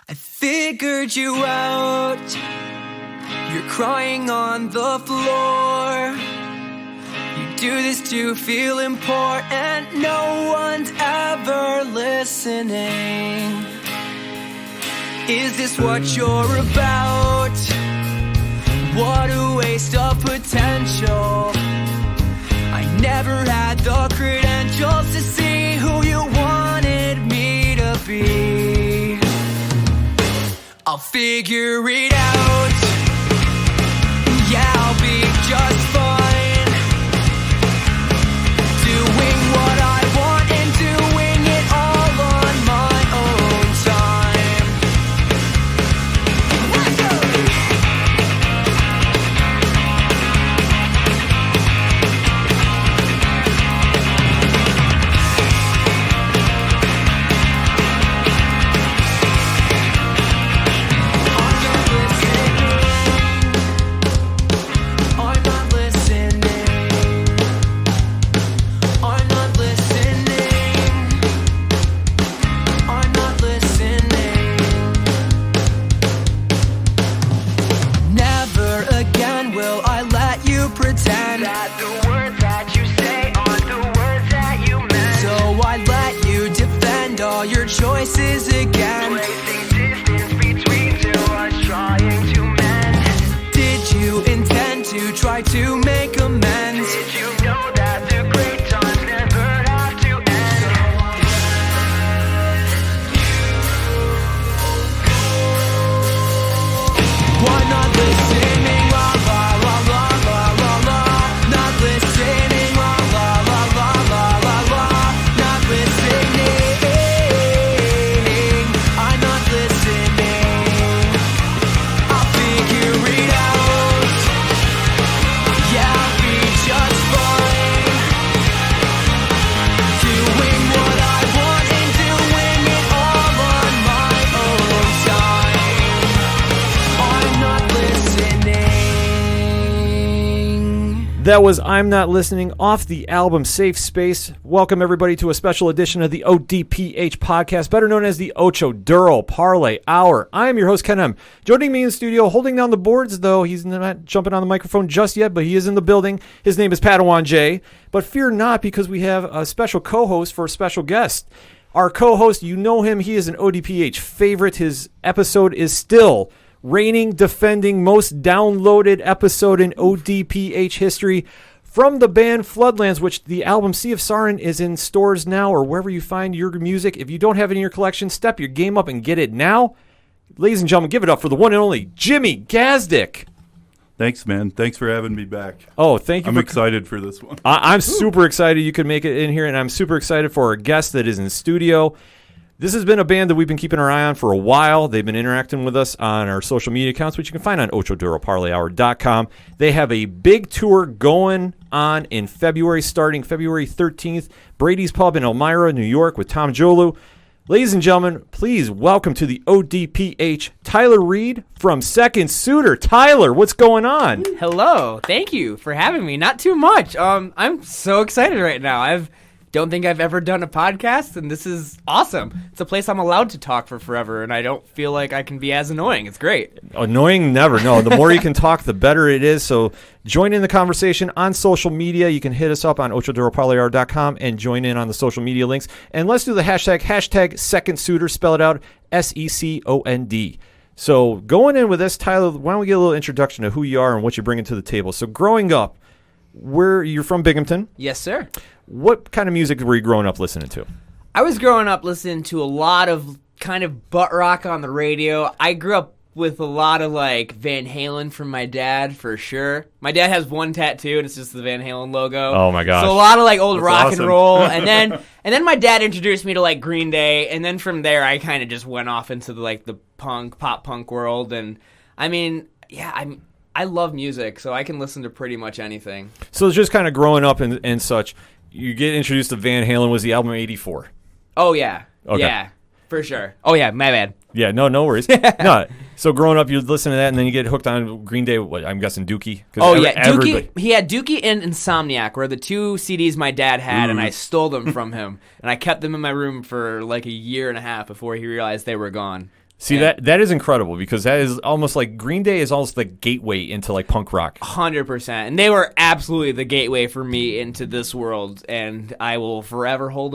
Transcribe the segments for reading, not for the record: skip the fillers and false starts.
I figured you out. You're crying on the floor. You do this to feel important. No one's ever listening. Is this what you're about? What a waste of potential. I never had the credentials to see who you wanted me to be. I'll figure it out. Yeah, I'll be just fine. Doing what I want and doing it all on my own time. Let's go! Pretend that the words that you say aren't the words that you meant. So I let you defend all your choices again, placing distance between two us trying to mend. Did you intend to try to make amends? Did you know that the great times never have to end? Why not listening? La la la la la la la. Not listening. La la la la la la la. Not listening. I'm not listening. I'll figure it out. Yeah, I'll be just fine. Doing what I want and doing it all on my own time. I'm not listening. That was I'm Not Listening off the album Safe Space. Welcome, everybody, to a special edition of the ODPH podcast, better known as the Ocho Duro Parlay Hour. I am your host, Ken M. Joining me in the studio, holding down the boards, though he's not jumping on the microphone just yet, but he is in the building. His name is Padawan J. But fear not, because we have a special co-host for a special guest. Our co-host, you know him. He is an ODPH favorite. His episode is still reigning, defending, most downloaded episode in ODPH history from the band Floodlands, which the album Sea of Sarin is in stores now or wherever you find your music. If you don't have it in your collection, step your game up and get it now. Ladies and gentlemen, give it up for the one and only Jimmy Gazdik. Thanks, man. Thanks for having me back. Oh, thank you. I'm excited for this one. I'm super excited you could make it in here, and I'm super excited for our guest that is in studio. This has been a band that we've been keeping our eye on for a while. They've been interacting with us on our social media accounts, which you can find on OchoDuroParlayHour.com. They have a big tour going on in February, starting February 13th, Brady's Pub in Elmira, New York, with Tom Jolu. Ladies and gentlemen, please welcome to the ODPH, Tyler Reed from Second Suitor. Tyler, what's going on? Hello. Thank you for having me. Not too much. I'm so excited right now. Don't think I've ever done a podcast, and this is awesome. It's a place I'm allowed to talk for forever, and I don't feel like I can be as annoying. It's great. Annoying? Never. No, the more you can talk, the better it is. So join in the conversation on social media. You can hit us up on OchoDuroParlayHour.com and join in on the social media links. And let's do the hashtag Second Suitor, spell it out, SECOND. So going in with this, Tyler, why don't we get a little introduction to who you are and what you're bringing to the table. So growing up, you're from Binghamton. Yes, sir. What kind of music were you growing up listening to? I was growing up listening to a lot of kind of butt rock on the radio. I grew up with a lot of like Van Halen from my dad, for sure. My dad has one tattoo, and it's just the Van Halen logo. Oh my gosh! So a lot of like old That's rock awesome. and roll, and then my dad introduced me to like Green Day, and then from there I kind of just went off into the pop punk world, and I mean, yeah, I love music, so I can listen to pretty much anything. So it's just kind of growing up and such. You get introduced to Van Halen. Was the album 84? Oh, yeah. Okay. Yeah, for sure. Oh, yeah, my bad. Yeah, no worries. No. So growing up, you'd listen to that, and then you get hooked on Green Day. What, I'm guessing Dookie? Oh, yeah. Dookie. He had Dookie and Insomniac were the two CDs my dad had, and I stole them from him. And I kept them in my room for like a year and a half before he realized they were gone. See, that is incredible because that is almost like Green Day is almost the gateway into like punk rock. 100%. And they were absolutely the gateway for me into this world, and I will forever hold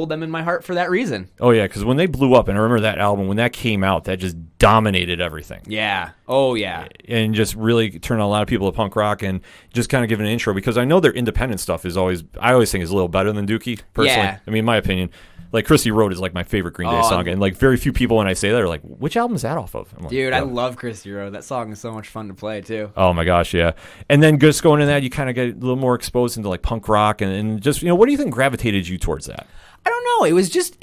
them in my heart for that reason. Oh, yeah, because when they blew up, and I remember that album, when that came out, that just dominated everything. Yeah. Oh, yeah. And just really turned on a lot of people to punk rock and just kind of give an intro because I know their independent stuff is I always think is a little better than Dookie, personally. Yeah. I mean, in my opinion. Like, Chrissy Road is like my favorite Green Day song, and like very few people when I say that are like, which album is that off of? I'm like, dude, I love Christy Road. That song is so much fun to play, too. Oh, my gosh, yeah. And then just going into that, you kind of get a little more exposed into like punk rock and just, what do you think gravitated you towards that? I don't know. It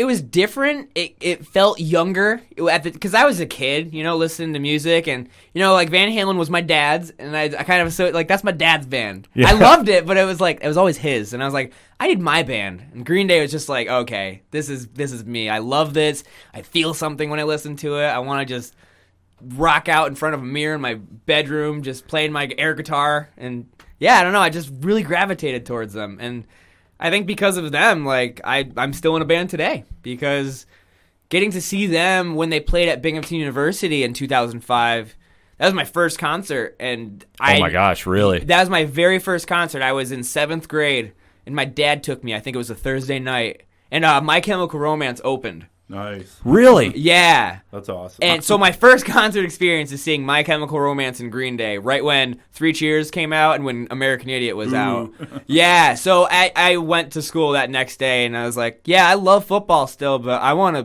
was different. It felt younger because I was a kid, listening to music, and like Van Halen was my dad's, and I kind of so like that's my dad's band. Yeah. I loved it, but it was always his, and I was like, I need my band. And Green Day was just like, okay, this is me. I love this. I feel something when I listen to it. I want to just rock out in front of a mirror in my bedroom, just playing my air guitar, and yeah, I don't know. I just really gravitated towards them, and I think because of them, like I'm still in a band today because getting to see them when they played at Binghamton University in 2005, that was my first concert, and Oh my gosh, really? that was my very first concert. I was in 7th grade, and my dad took me. I think it was a Thursday night, and My Chemical Romance opened. Nice. Really? Yeah. That's awesome. And so my first concert experience is seeing My Chemical Romance and Green Day right when 3 Cheers came out and when American Idiot was out. Yeah, so I went to school that next day and I was like, yeah, I love football still, but I want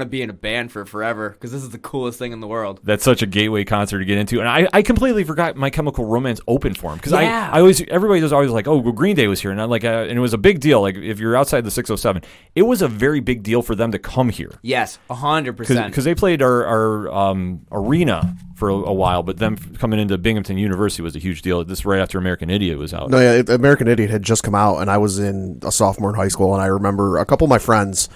to be in a band for forever because this is the coolest thing in the world. That's such a gateway concert to get into. And I completely forgot My Chemical Romance opened for him because Yeah. everybody was always like, oh, well, Green Day was here. And I'm like, and it was a big deal. Like if you're outside the 607, it was a very big deal for them to come here. Yes, 100%. Because they played our arena for a while, but them coming into Binghamton University was a huge deal. This right after American Idiot was out. No, yeah, American Idiot had just come out, and I was in a sophomore in high school, and I remember a couple of my friends,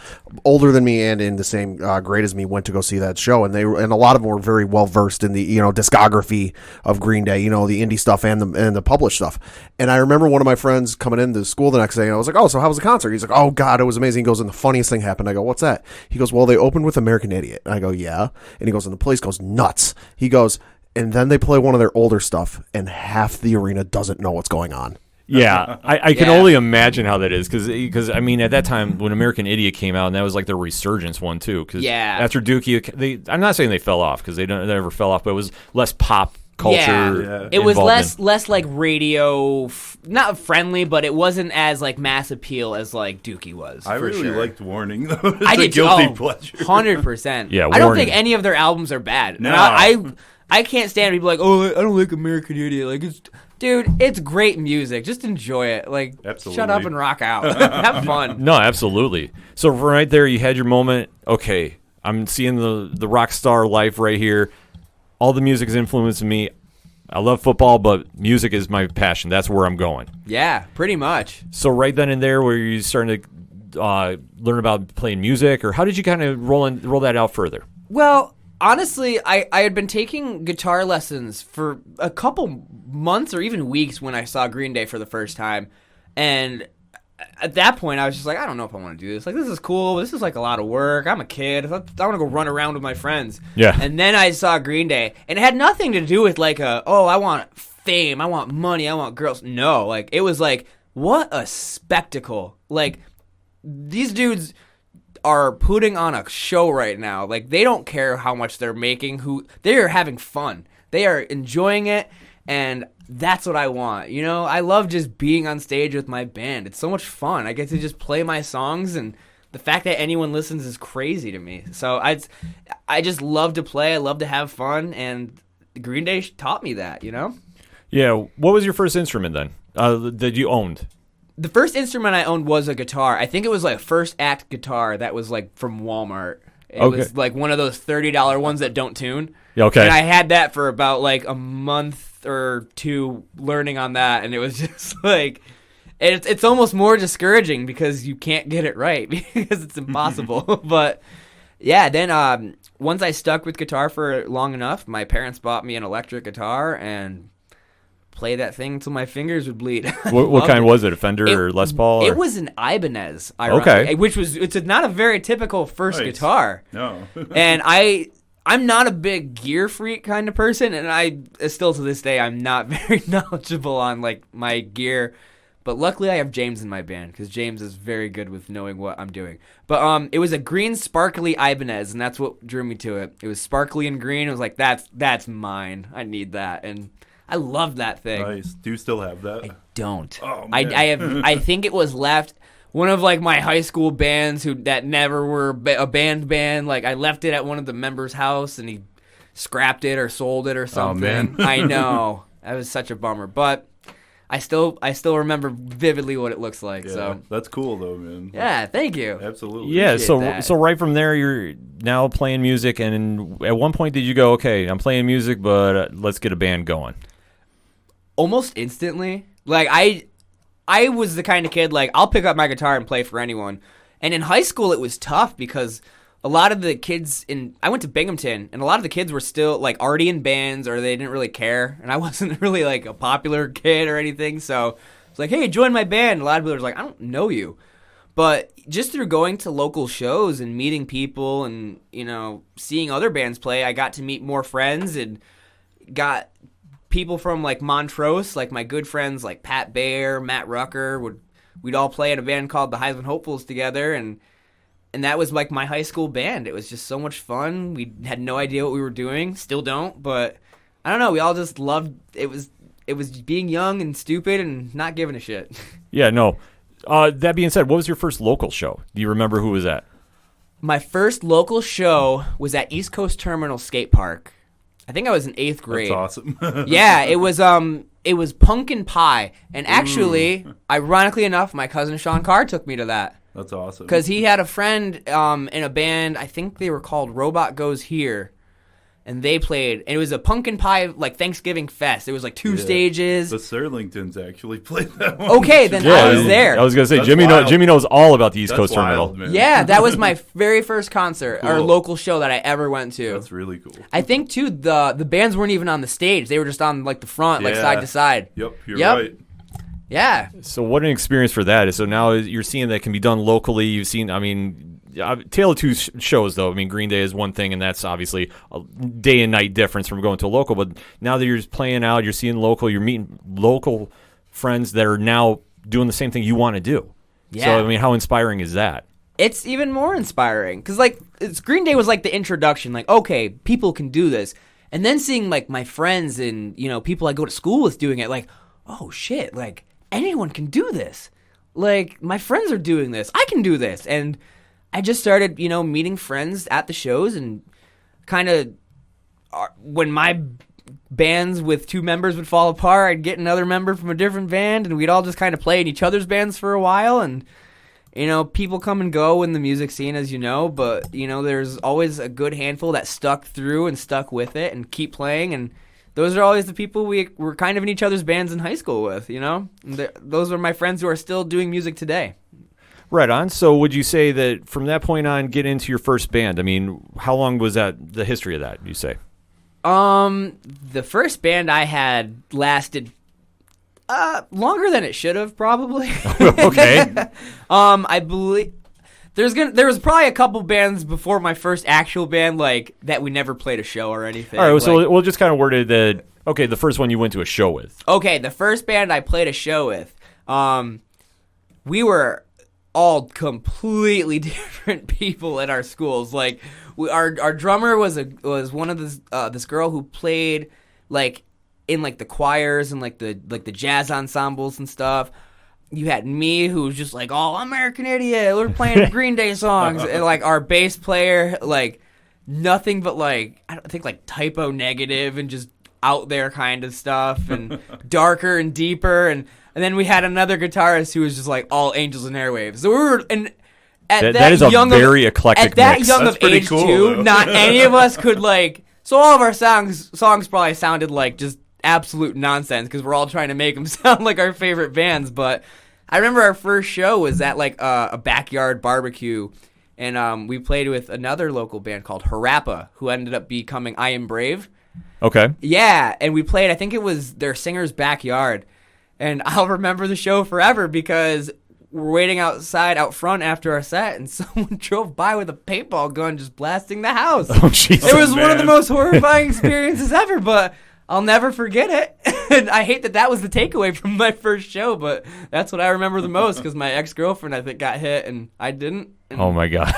older than me and in the same grade as me, went to go see that show, and a lot of them were very well versed in the discography of Green Day, the indie stuff and the published stuff. And I remember one of my friends coming into school the next day, and I was like, "Oh, so how was the concert?" He's like, "Oh God, it was amazing." He goes, "And the funniest thing happened." I go, "What's that?" He goes, "Well, they opened with American Idiot." And I go, "Yeah." And he goes, "And the place goes nuts." He goes, and then they play one of their older stuff, and half the arena doesn't know what's going on. Yeah, I can Yeah. only imagine how that is because I mean at that time when American Idiot came out and that was like their resurgence one too. Cause Yeah. after Dookie, I'm not saying they fell off because they never fell off, but it was less pop culture. Yeah. It was involvement. less like radio, not friendly, but it wasn't as like mass appeal as like Dookie was. I for really sure. liked Warning, though. It's I a did guilty too. pleasure. 100%. Yeah, I don't Warning. think any of their albums are bad. No. And I can't stand people like, oh, I don't like American Idiot. Like, dude, it's great music. Just enjoy it. Like, Absolutely. shut up and rock out. Have fun. No, absolutely. So right there, you had your moment. Okay, I'm seeing the rock star life right here. All the music is influencing me. I love football, but music is my passion. That's where I'm going. Yeah, pretty much. So right then and there, were you starting to learn about playing music, or how did you kind of roll that out further? Well, honestly, I had been taking guitar lessons for a couple months or even weeks when I saw Green Day for the first time. And at that point, I was just like, I don't know if I want to do this. Like, this is cool. This is like a lot of work. I'm a kid. I want to go run around with my friends. Yeah. And then I saw Green Day. And it had nothing to do with like I want fame. I want money. I want girls. No. Like, it was like, what a spectacle. Like, these dudes are putting on a show right now. Like, they don't care how much they're making. They are having fun. They are enjoying it, and that's what I want. I love just being on stage with my band. It's so much fun. I get to just play my songs, and the fact that anyone listens is crazy to me. So I just love to play. I love to have fun, and Green Day taught me that, Yeah. What was your first instrument then that you owned? The first instrument I owned was a guitar. I think it was like a first act guitar that was like from Walmart. It was like one of those $30 ones that don't tune. Yeah, okay. And I had that for about like a month or two learning on that, and it was just like it's almost more discouraging because you can't get it right because it's impossible. But yeah, then once I stuck with guitar for long enough, my parents bought me an electric guitar and play that thing until my fingers would bleed. What kind was it? A Fender or Les Paul? It was an Ibanez, ironically, Okay. which was it's not a very typical first Nice. guitar. No. And I I'm not a big gear freak kind of person, and I still to this day I'm not very knowledgeable on like my gear. But luckily I have James in my band because James is very good with knowing what I'm doing. But it was a green sparkly Ibanez, and that's what drew me to it. It was sparkly and green. I was like, that's mine. I need that, and I love that thing. Nice. Do you still have that? I don't. Oh, I man. have. I think it was left. One of like my high school bands that never were a band. Like I left it at one of the members' house, and he scrapped it or sold it or something. man. I know. That was such a bummer, but I still remember vividly what it looks like. Yeah, So that's cool though, man. yeah, thank you. Absolutely. Yeah, so that. so right from there, you're now playing music, and at one point did you go, okay, I'm playing music, but let's get a band going? Almost instantly. Like I was the kind of kid like I'll pick up my guitar and play for anyone. And in high school it was tough because a lot of the kids I went to Binghamton, and a lot of the kids were still like already in bands or they didn't really care, and I wasn't really like a popular kid or anything. So it's like, hey, join my band. A lot of people were like, I don't know you. But just through going to local shows and meeting people and, you know, seeing other bands play, I got to meet more friends and got people from like Montrose, like my good friends like Pat Bayer, Matt Rucker, we'd all play in a band called the Heisman Hopefuls together, and that was like my high school band. It was just so much fun. We had no idea what we were doing, still don't, but I don't know, we all just loved it. Was being young and stupid and not giving a shit. Yeah, no. That being said, what was your first local show? Do you remember who was at? My first local show was at East Coast Terminal Skate Park. I think I was in 8th grade. That's awesome. Yeah, it was Pumpkin Pie, and actually, ironically enough, my cousin Sean Carr took me to that That's awesome. because he had a friend in a band. I think they were called Robot Goes Here, and they played. And it was a pumpkin pie like Thanksgiving fest. It was like two stages. The Serlingtons actually played that one. Okay, then I was there. I was gonna say That's Jimmy wild. Jimmy knows all about the East That's Coast Terminal. wild, man. Yeah, that was my very first concert or Cool. local show that I ever went to. That's really cool. I think too the bands weren't even on the stage; they were just on like the front, like Yeah. side to side. Yep, you're Yep. right. Yeah, So what an experience for that. So now you're seeing that can be done locally. You've seen, I mean, Tale of Two shows, though. I mean, Green Day is one thing, and that's obviously a day and night difference from going to a local. But now that you're playing out, you're seeing local, you're meeting local friends that are now doing the same thing you want to do. Yeah. So, I mean, how inspiring is that? it's even more inspiring because like Green Day was like the introduction. Like, okay, people can do this, and then seeing like my friends and people I go to school with doing it. Like, oh shit, like anyone can do this. Like my friends are doing this, I can do this, and I just started, meeting friends at the shows, and kind of when my bands with two members would fall apart, I'd get another member from a different band, and we'd all just kind of play in each other's bands for a while. And people come and go in the music scene, as you know, but there's always a good handful that stuck through and stuck with it and keep playing, and those are always the people we were kind of in each other's bands in high school with, And those are my friends who are still doing music today. Right on. So would you say that from that point on, get into your first band? I mean, how long was that, the history of that, you say? The first band I had lasted longer than it should have, probably. Okay. I believe there was probably a couple bands before my first actual band, like that we never played a show or anything. All right, so we'll just kind of word it that, okay, the first one you went to a show with. Okay, the first band I played a show with, we were all completely different people at our schools. Like, our drummer was one of this girl who played like in like the choirs and like the jazz ensembles and stuff. You had me, who was just like, "Oh, American Idiot, we're playing Green Day songs," and like our bass player, like nothing but like I think like Typo Negative and just out there kind of stuff, and darker and deeper, and then we had another guitarist who was just like all Angels and Airwaves. So we were That is a very eclectic at that mix. young That's of pretty age cool, too. though. Not any of us could like. So all of our songs probably sounded like just absolute nonsense because we're all trying to make them sound like our favorite bands. But I remember our first show was at like a backyard barbecue, and we played with another local band called Harappa, who ended up becoming I Am Brave. Okay. Yeah, and we played, I think it was their singer's backyard, and I'll remember the show forever because were waiting outside out front after our set, and someone drove by with a paintball gun just blasting the house. Oh, Jesus. It was one of the man. most horrifying experiences ever, but I'll never forget it. And I hate that was the takeaway from my first show, but that's what I remember the most because my ex-girlfriend, I think, got hit and I didn't. And Oh my God!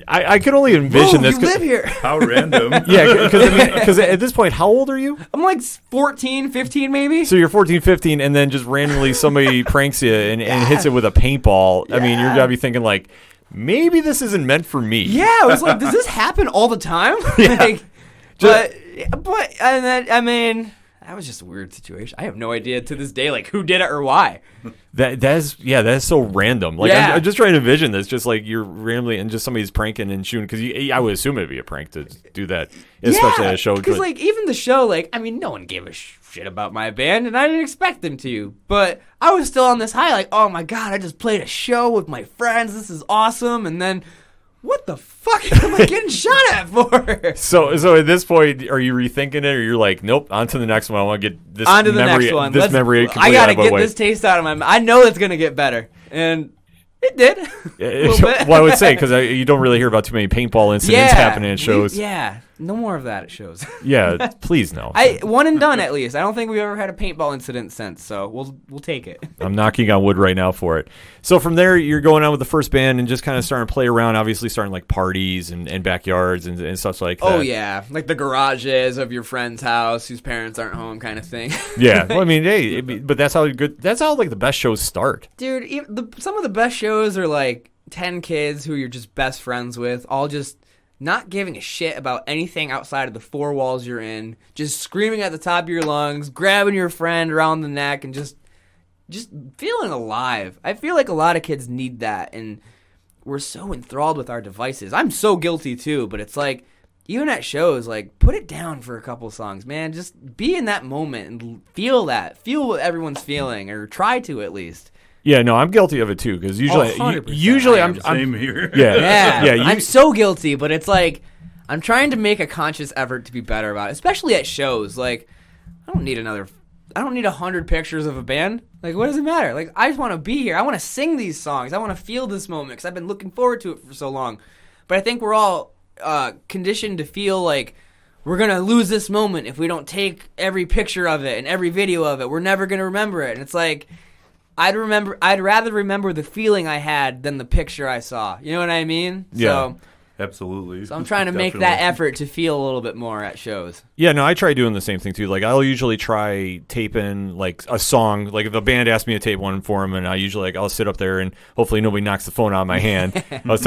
I could only envision Whoa, this. you live here. How random. Yeah, because at this point, how old are you? I'm like 14, 15 maybe. So you're 14, 15, and then just randomly somebody pranks you and hits it with a paintball. I mean, you're gonna be thinking like, maybe this isn't meant for me. Yeah, I was like, does this happen all the time? Yeah. Like, but and then, I mean, that was just a weird situation. I have no idea to this day, like, who did it or why. That is so random. Like Yeah. I'm just trying to envision this, just like you're randomly and just somebody's pranking and shooting because I would assume it'd be a prank to do that, especially at a show. Because, like, even the show, like, I mean, no one gave a shit about my band, and I didn't expect them to. But I was still on this high, like, oh my God, I just played a show with my friends. This is awesome. And then, what the fuck am I getting shot at for? So at this point, are you rethinking it, or you're like, nope, on to the next one. I want to get this On to the memory, next one. this memory I completely gotta out of my get way. this taste out of my mouth. I know it's gonna get better, and it did. A little bit. Well, I would say because you don't really hear about too many paintball incidents happening at shows. Yeah, no more of that at shows. Yeah, please no. One and done at least. I don't think we've ever had a paintball incident since, so we'll take it. I'm knocking on wood right now for it. So from there, you're going on with the first band and just kind of starting to play around, obviously starting like parties and backyards and stuff like that. Oh yeah, like the garages of your friend's house whose parents aren't home, kind of thing. Yeah. Well, I mean, hey, but that's how like the best shows start. Dude, some of the best shows are like 10 kids who you're just best friends with, all just not giving a shit about anything outside of the four walls you're in, just screaming at the top of your lungs, grabbing your friend around the neck, and just feeling alive. I feel like a lot of kids need that, and we're so enthralled with our devices. I'm so guilty too, but it's like, even at shows, like, put it down for a couple songs, man. Just be in that moment and feel what everyone's feeling, or try to at least. Yeah, no, I'm guilty of it too because usually, 100% I am. I'm Same here. yeah, Yeah, I'm so guilty, but it's like I'm trying to make a conscious effort to be better about it, especially at shows. Like, I don't need 100 pictures of a band. Like, what does it matter? Like, I just want to be here. I want to sing these songs. I want to feel this moment because I've been looking forward to it for so long. But I think we're all conditioned to feel like we're going to lose this moment if we don't take every picture of it and every video of it. We're never going to remember it. And it's like, I'd rather remember the feeling I had than the picture I saw. You know what I mean? Yeah. Absolutely. So I'm trying to make that effort to feel a little bit more at shows. Yeah, no, I try doing the same thing too. Like, I'll usually try taping like a song. Like, if a band asks me to tape one for them, and I usually I'll sit up there and hopefully nobody knocks the phone out of my hand. I was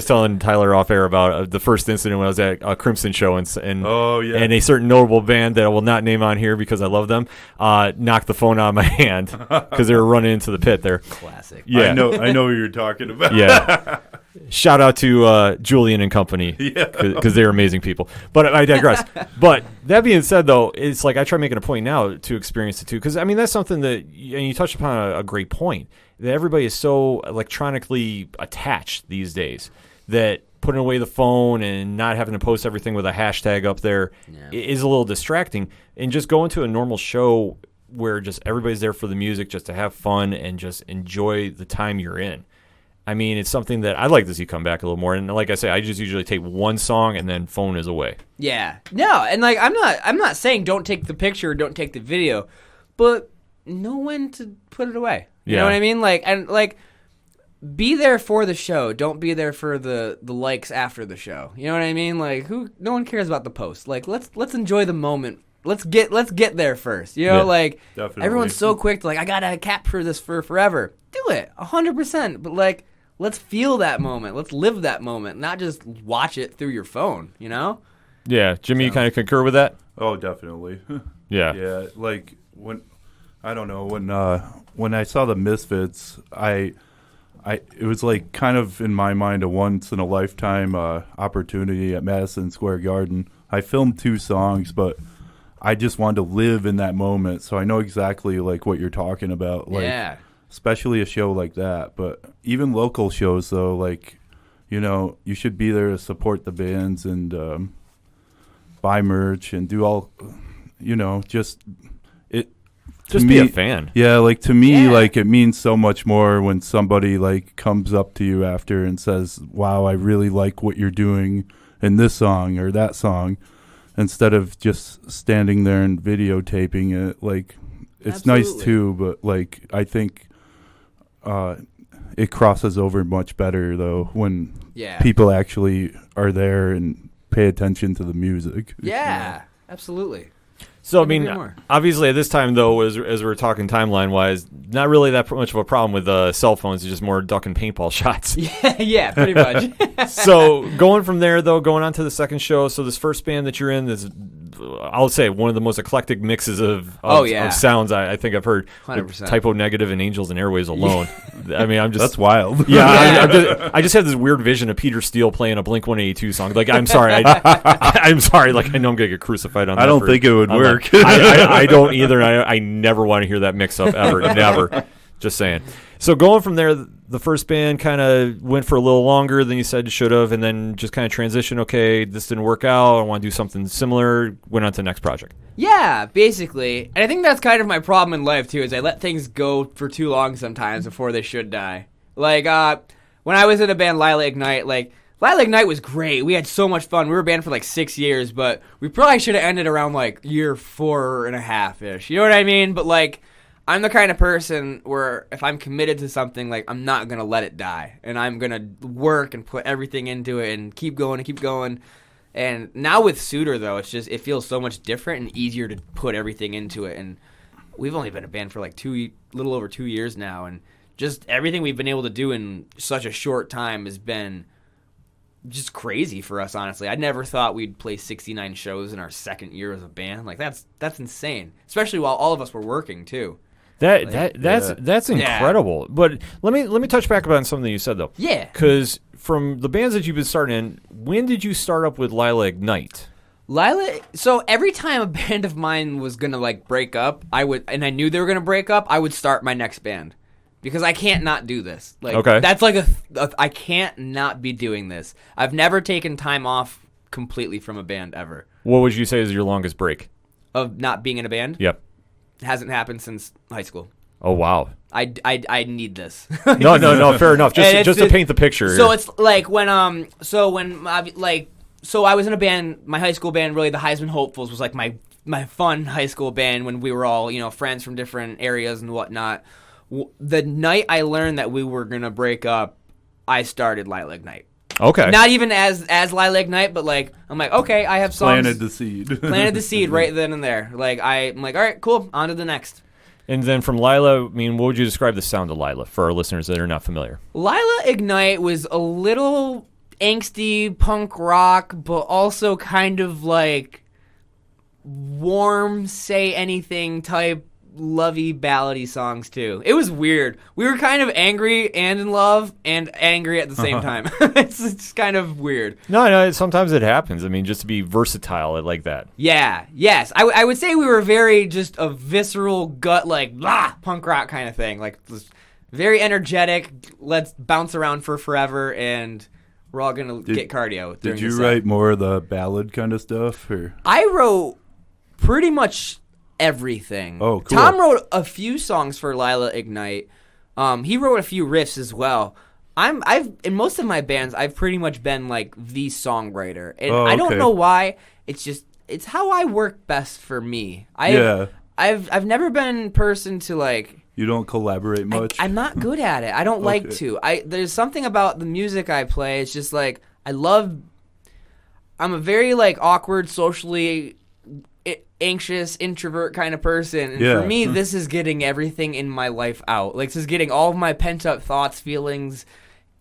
telling Tyler off air about the first incident when I was at a Crimson show, and Oh, yeah. and a certain notable band that I will not name on here because I love them knocked the phone out of my hand because they were running into the pit there. Classic. Yeah, I know what you're talking about. Yeah. Shout out to Julian and company because they're amazing people. But I digress. But that being said, though, it's like I try making a point now to experience it too, because I mean that's something that, and you touched upon a great point, that everybody is so electronically attached these days that putting away the phone and not having to post everything with a hashtag up there is a little distracting. And just going to a normal show where just everybody's there for the music, just to have fun and just enjoy the time you're in. I mean, it's something that I'd like to see come back a little more. And like I say, I just usually take one song and then phone is away. Yeah. No, and like I'm not saying don't take the picture or don't take the video, but know when to put it away. You know what I mean? Like, and like, be there for the show. Don't be there for the likes after the show. You know what I mean? Like, no one cares about the post. Like, let's enjoy the moment. Let's get there first. You know, like, definitely. Everyone's so quick to like, I gotta capture this for forever. Do it 100%. But like, let's feel that moment. Let's live that moment, not just watch it through your phone, you know? Yeah. Jimmy, you kind of concur with that? Oh, definitely. Yeah. Yeah, like when I saw the Misfits, it was like kind of in my mind a once in a lifetime opportunity at Madison Square Garden. I filmed 2 songs, but I just wanted to live in that moment, so I know exactly like what you're talking about. Like, yeah. Especially a show like that. But even local shows, though, like, you know, you should be there to support the bands and buy merch and do all, you know, just Just be a fan. Yeah, like to me, Yeah. like it means so much more when somebody like comes up to you after and says, "Wow, I really like what you're doing in this song or that song," instead of just standing there and videotaping it. Like it's nice Absolutely. too, but like I think it crosses over much better though when Yeah. people actually are there and pay attention to the music. Yeah, absolutely. So, I Couldn't mean, agree more. obviously at this time, though, as we're talking timeline-wise, not really that much of a problem with cell phones. It's just more duck and paintball shots. Yeah, pretty much. So, going from there, though, going on to the second show, so this first band that you're in is, I'll say, one of the most eclectic mixes of sounds I think I've heard. 100%. Typo Negative and Angels and Airwaves alone. I mean, I'm just... That's wild. Yeah, I just have this weird vision of Peter Steele playing a Blink-182 song. Like, I'm sorry. I'm sorry. Like, I know I'm going to get crucified on that. I don't think it would work. I don't either. I never want to hear that mix up ever. Never. Just saying. So going from there, the first band kind of went for a little longer than you said you should have, and then just kind of transitioned. Okay, this didn't work out. I want to do something similar. Went on to the next project. Yeah, basically. And I think that's kind of my problem in life, too, is I let things go for too long sometimes before they should die. Like, when I was in a band, Lila Ignite, Lila Ignite was great. We had so much fun. We were a band for 6 years, but we probably should have ended around year 4.5-ish. You know what I mean? But I'm the kind of person where if I'm committed to something, I'm not going to let it die. And I'm going to work and put everything into it and keep going and keep going. And now with Suitor, though, it feels so much different and easier to put everything into it. And we've only been a band for little over 2 years now. And just everything we've been able to do in such a short time has been just crazy for us, honestly. I never thought we'd play 69 shows in our second year as a band. That's insane, especially while all of us were working too. That's incredible. But let me touch back on something you said though. Yeah. Because from the bands that you've been starting in, when did you start up with Lila Ignite? So every time a band of mine was gonna break up, I knew they were gonna break up, I would start my next band. Because I can't not do this. Okay. That's I can't not be doing this. I've never taken time off completely from a band ever. What would you say is your longest break? Of not being in a band? Yep. It hasn't happened since high school. Oh, wow. I need this. No, fair enough. Just to paint the picture. So it's when I was in a band, my high school band, really the Heisman Hopefuls was my fun high school band when we were all, friends from different areas and whatnot. The night I learned that we were going to break up, I started Lila Ignite. Okay. Not even as Lila Ignite, but I'm okay, I have songs. Planted the seed. Planted the seed right then and there. I'm all right, cool, on to the next. And then from Lila, what would you describe the sound of Lila for our listeners that are not familiar? Lila Ignite was a little angsty punk rock, but also kind of warm, say anything type lovey ballady songs too. It was weird. We were kind of angry and in love and angry at the same time. It's kind of weird. No, sometimes it happens. Just to be versatile like that. Yeah, yes. I would say we were very just a visceral gut blah punk rock kind of thing. Very energetic. Let's bounce around for forever and we're all gonna get cardio. Did you write more of the ballad kind of stuff? Or I wrote pretty much everything. Oh, cool. Tom wrote a few songs for Lila Ignite. He wrote a few riffs as well. I've in most of my bands, I've pretty much been the songwriter, and I don't know why. It's how I work best for me. I've never been a person to you don't collaborate much. I'm not good at it. I don't like to. There's something about the music I play. It's just I'm a very awkward, socially anxious, introvert kind of person. And for me, this is getting everything in my life out. This is getting all of my pent-up thoughts, feelings,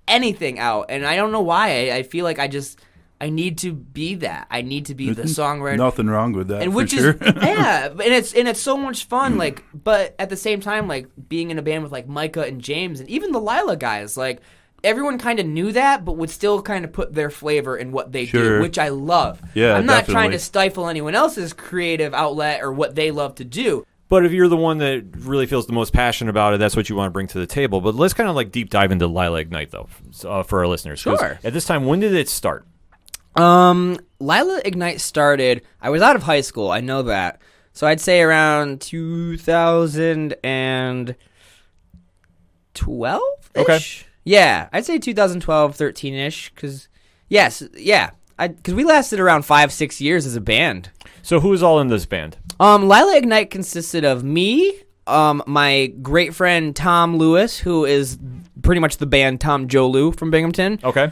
anything out. And I don't know why. I feel I need to be that. I need to be the songwriter. Nothing wrong with that, and which sure. is yeah, and it's so much fun. But at the same time, being in a band with Micah and James and even the Lila guys, everyone kind of knew that, but would still kind of put their flavor in what they do, which I love. Yeah, I'm not definitely. trying to stifle anyone else's creative outlet or what they love to do. But if you're the one that really feels the most passionate about it, that's what you want to bring to the table. But let's kind of deep dive into Lila Ignite, though, for our listeners. 'Cause Sure. At this time, when did it start? Lila Ignite started, I was out of high school, I know that. So I'd say around 2012-ish? Okay. Yeah, I'd say 2012, 13-ish, because we lasted around 5-6 years as a band. So who is all in this band? Lila Ignite consisted of me, my great friend Tom Lewis, who is pretty much the band Tom Jolu from Binghamton. Okay.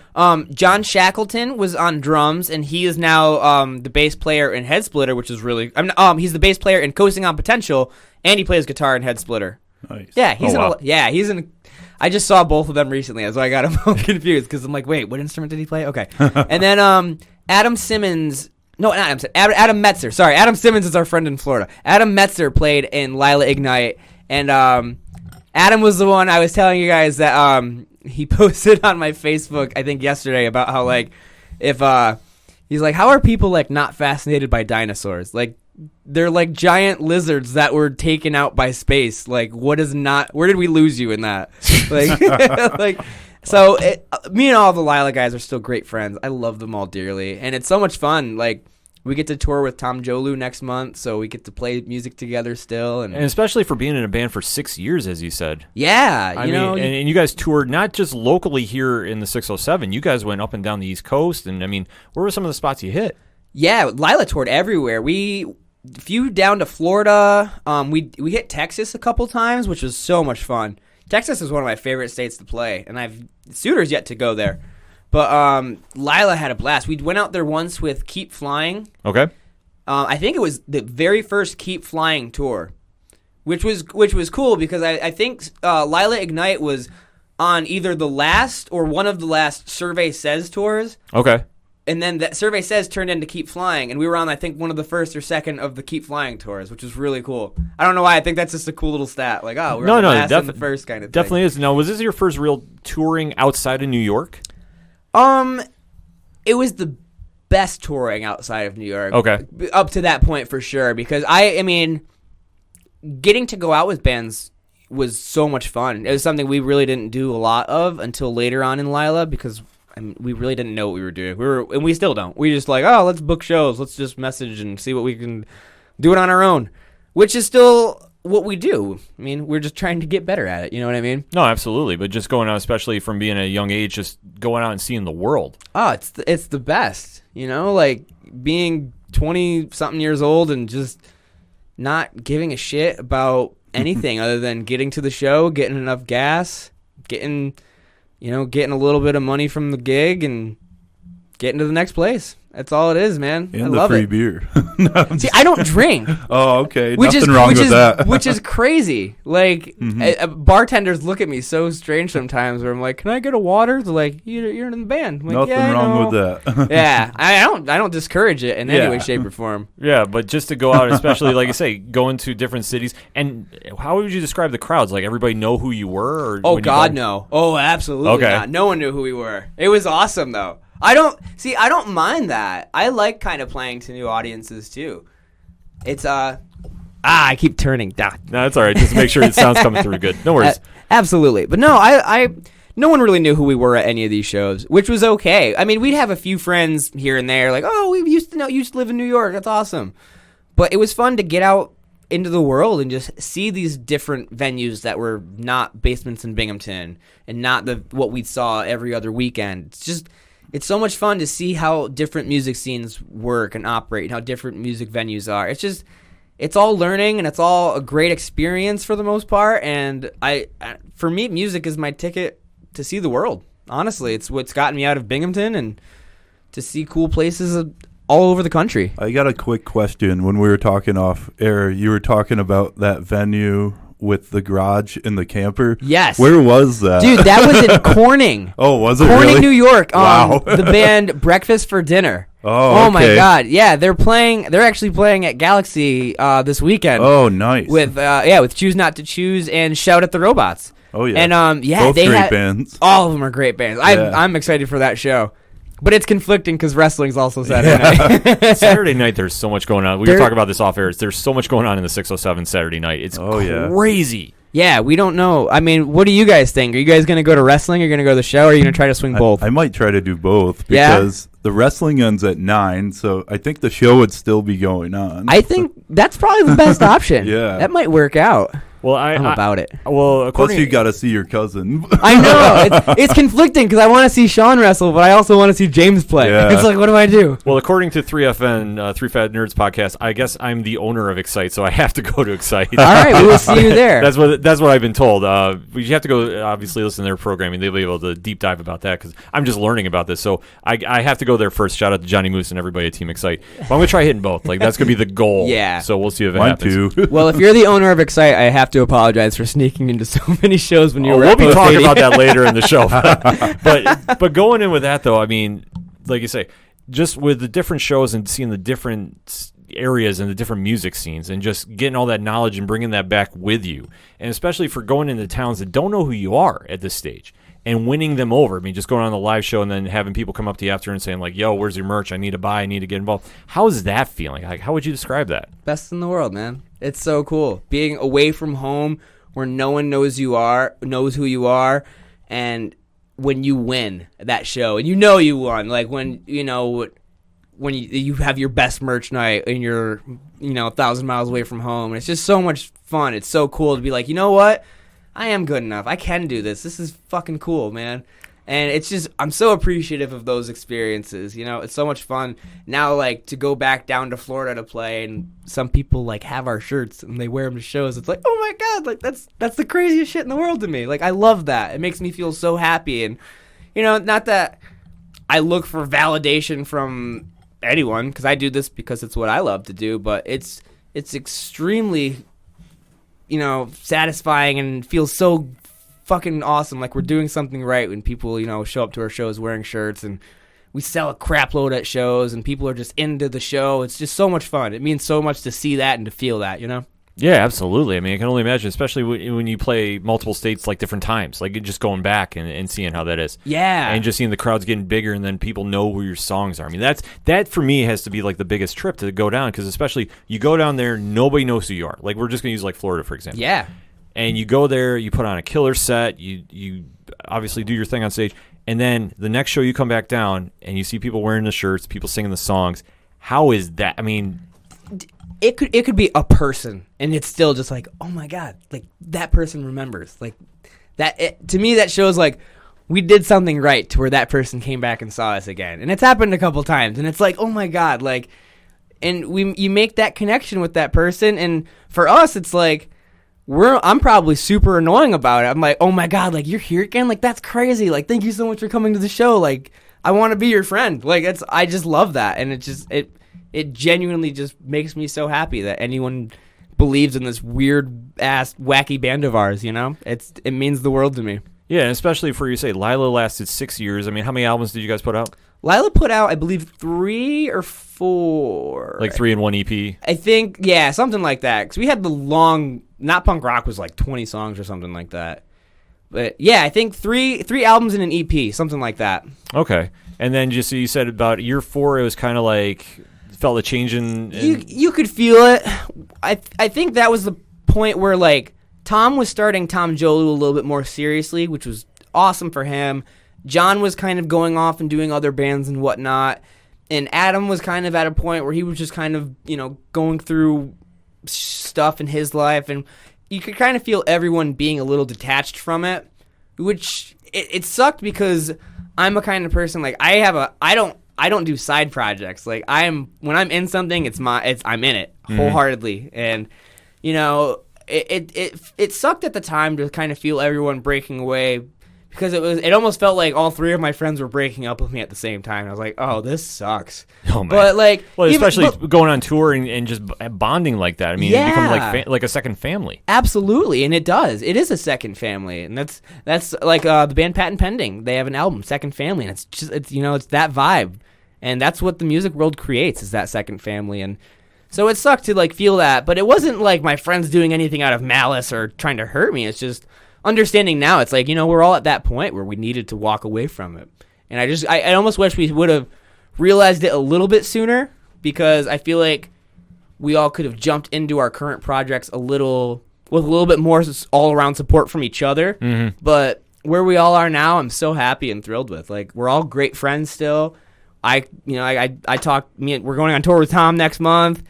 John Shackleton was on drums, and he is now the bass player in Head Splitter, which is really. He's the bass player in Coasting on Potential, and he plays guitar in Head Splitter. Nice. Yeah, he's in. I just saw both of them recently, that's why I got him all confused because I'm like, wait, what instrument did he play? Okay, and then Adam Simmons. No, not Adam. Adam Metzer. Sorry, Adam Simmons is our friend in Florida. Adam Metzer played in Lila Ignite, and Adam was the one I was telling you guys that he posted on my Facebook, I think yesterday, about how like if he's like, how are people like not fascinated by dinosaurs? Like they're like giant lizards that were taken out by space. Like where did we lose you in that? Like like. So me and all the Lila guys are still great friends. I love them all dearly, and it's so much fun. Like we get to tour with Tom Jolu next month, so we get to play music together still, and especially for being in a band for 6 years, as you said. Yeah, I mean, and you guys toured not just locally here in the 607. You guys went up and down the East Coast, and I mean, where were some of the spots you hit? Yeah, Lila toured everywhere. We flew down to Florida. We hit Texas a couple times, which was so much fun. Texas is one of my favorite states to play, and Suitor's yet to go there. But Lila had a blast. We went out there once with Keep Flying. Okay. I think it was the very first Keep Flying tour, which was cool because I think Lila Ignite was on either the last or one of the last Survey Says tours. Okay. And then that Survey Says turned into Keep Flying, and we were on, I think, one of the first or second of the Keep Flying tours, which was really cool. I don't know why. I think that's just a cool little stat. Like, oh, we're on the last and the first kind of thing. Definitely is. Now, was this your first real touring outside of New York? It was the best touring outside of New York. Okay. Up to that point, for sure, because I mean, getting to go out with bands was so much fun. It was something we really didn't do a lot of until later on in Lila because we really didn't know what we were doing. And we still don't. We just like, oh, let's book shows. Let's just message and see what we can do it on our own, which is still what we do. I mean, we're just trying to get better at it. You know what I mean? No, absolutely. But just going out, especially from being a young age, just going out and seeing the world. Oh, it's the best. You know, like being 20-something years old and just not giving a shit about anything other than getting to the show, getting enough gas, getting a little bit of money from the gig, and getting to the next place. That's all it is, man. And I the love free it. Beer. See, I don't drink. Oh, okay. Nothing wrong with that. Which is crazy. Like, bartenders look at me so strange sometimes where I'm like, can I get a water? They're like, you're in the band. I'm like, Nothing yeah, wrong with that. Yeah, I don't discourage it in any way, shape, or form. Yeah, but just to go out, especially, like you say, going to different cities. And how would you describe the crowds? Like, everybody know who you were? Or Oh, God, no. Oh, absolutely not. No one knew who we were. It was awesome, though. I don't mind that. I like kind of playing to new audiences too. It's I keep turning. No, that's all right. Just make sure it sounds coming through good. No worries. Absolutely. But no, no one really knew who we were at any of these shows, which was okay. I mean, we'd have a few friends here and there, like, oh, we used to live in New York. That's awesome. But it was fun to get out into the world and just see these different venues that were not basements in Binghamton and not what we saw every other weekend. It's so much fun to see how different music scenes work and operate and how different music venues are. It's all learning, and it's all a great experience for the most part. And for me, music is my ticket to see the world. Honestly, it's what's gotten me out of Binghamton and to see cool places all over the country. I got a quick question. When we were talking off air, you were talking about that venue with the garage and the camper. Yes. Where was that? Dude, that was in Corning. Oh, was it Corning, really? New York. Wow. The band Breakfast for Dinner. Oh, my okay. God. Yeah, they're actually playing at Galaxy this weekend. Oh, nice. With Choose Not to Choose and Shout at the Robots. Oh, yeah. And both great bands. All of them are great bands. Yeah. I'm excited for that show. But it's conflicting because wrestling's also Saturday night. Saturday night, there's so much going on. We were talking about this off air. There's so much going on in the 607 Saturday night. It's crazy. Yeah, we don't know. I mean, what do you guys think? Are you guys going to go to wrestling? Or are you going to go to the show? Or are you going to try to swing both? I might try to do both Yeah? because The wrestling ends at 9, so I think the show would still be going on. I think that's probably the best option. Yeah. That might work out. Well, I'm about it. Well, Plus, you got to see your cousin. I know. It's conflicting because I want to see Sean wrestle, but I also want to see James play. Yeah. It's like, what do I do? Well, according to 3FN, Three Fat Nerds podcast, I guess I'm the owner of Excite, so I have to go to Excite. All right, we will see you there. That's what I've been told. You have to go, obviously, listen to their programming. They'll be able to deep dive about that because I'm just learning about this. So I have to go there first. Shout out to Johnny Moose and everybody at Team Excite. But I'm going to try hitting both. Like, that's going to be the goal. Yeah. So we'll see if it Mine happens. too. Well, if you're the owner of Excite, I have to apologize for sneaking into so many shows when you were We'll at be Post talking 80. about that later in the show. but going in with that, though, I mean, like you say, just with the different shows and seeing the different areas and the different music scenes and just getting all that knowledge and bringing that back with you, and especially for going into towns that don't know who you are at this stage and winning them over. I mean, just going on the live show and then having people come up to you after and saying, like, yo, where's your merch? I need to buy. I need to get involved. How's that feeling? Like, how would you describe that? Best in the world, man. It's so cool. Being away from home where no one knows who you are, and when you win that show, and you know you won, like when you have your best merch night and you're 1,000 miles away from home, and it's just so much fun. It's so cool to be like, you know what? I am good enough. I can do this. This is fucking cool, man. And it's just, I'm so appreciative of those experiences. It's so much fun now, like, to go back down to Florida to play, and some people like have our shirts and they wear them to shows. It's like, oh my God, like that's the craziest shit in the world to me. Like, I love that. It makes me feel so happy. And, not that I look for validation from anyone, because I do this because it's what I love to do, but it's extremely, satisfying and feels so fucking awesome, like we're doing something right when people show up to our shows wearing shirts, and we sell a crap load at shows and people are just into the show. It's just so much fun. It means so much to see that and to feel that. Yeah, absolutely. I mean, I can only imagine, especially when you play multiple states, like different times, like just going back and seeing how that is. Yeah. And just seeing the crowds getting bigger, and then people know who your songs are. I mean, that for me has to be like the biggest trip to go down, because especially you go down there, nobody knows who you are. Like, we're just going to use like Florida, for example. Yeah. And you go there, you put on a killer set, you obviously do your thing on stage, and then the next show you come back down and you see people wearing the shirts, people singing the songs. How is that? I mean, it could be a person, and it's still just like, oh my God, like that person remembers. Like that, to me, that shows like we did something right to where that person came back and saw us again. And it's happened a couple times, and it's like, oh my God, like, and you make that connection with that person, and for us, it's like, I'm probably super annoying about it. I'm like, oh my God, like, you're here again? Like, that's crazy. Like, thank you so much for coming to the show. Like, I want to be your friend. Like, I just love that. And it genuinely just makes me so happy that anyone believes in this weird ass wacky band of ours, It means the world to me. yeah, and especially for you say Lila lasted 6 years. I mean, how many albums did you guys put out? Lila put out, I believe, 3 or 4. Like 3 in one EP? I think, yeah, something like that. Because we had the long, not punk rock was like 20 songs or something like that. But yeah, I think three albums in an EP, something like that. Okay. And then just so you said about year 4, it was kind of like, felt a change in... You could feel it. I think that was the point where, like, Tom was starting Tom Jolu a little bit more seriously, which was awesome for him. John was kind of going off and doing other bands and whatnot. And Adam was kind of at a point where he was just kind of, going through stuff in his life. And you could kind of feel everyone being a little detached from it, which it sucked because I'm a kind of person, like, I don't do side projects. Like, when I'm in something, I'm in it wholeheartedly. And, it sucked at the time to kind of feel everyone breaking away, because it almost felt like all 3 of my friends were breaking up with me at the same time. I was like, oh, this sucks. Oh, man. But like, well, especially going on tour and just bonding like that. I mean, Yeah. you become like a second family. absolutely, and it does. It is a second family, and that's like the band Patent Pending. They have an album, Second Family, and it's that vibe, and that's what the music world creates, is that second family. And so it sucked to like feel that, but it wasn't like my friends doing anything out of malice or trying to hurt me. It's just understanding now. It's like, we're all at that point where we needed to walk away from it, and I almost wish we would have realized it a little bit sooner, because I feel like we all could have jumped into our current projects with a little bit more all-around support from each other. Mm-hmm. But where we all are now, I'm so happy and thrilled with. Like, we're all great friends still. I talk. We're going on tour with Tom next month.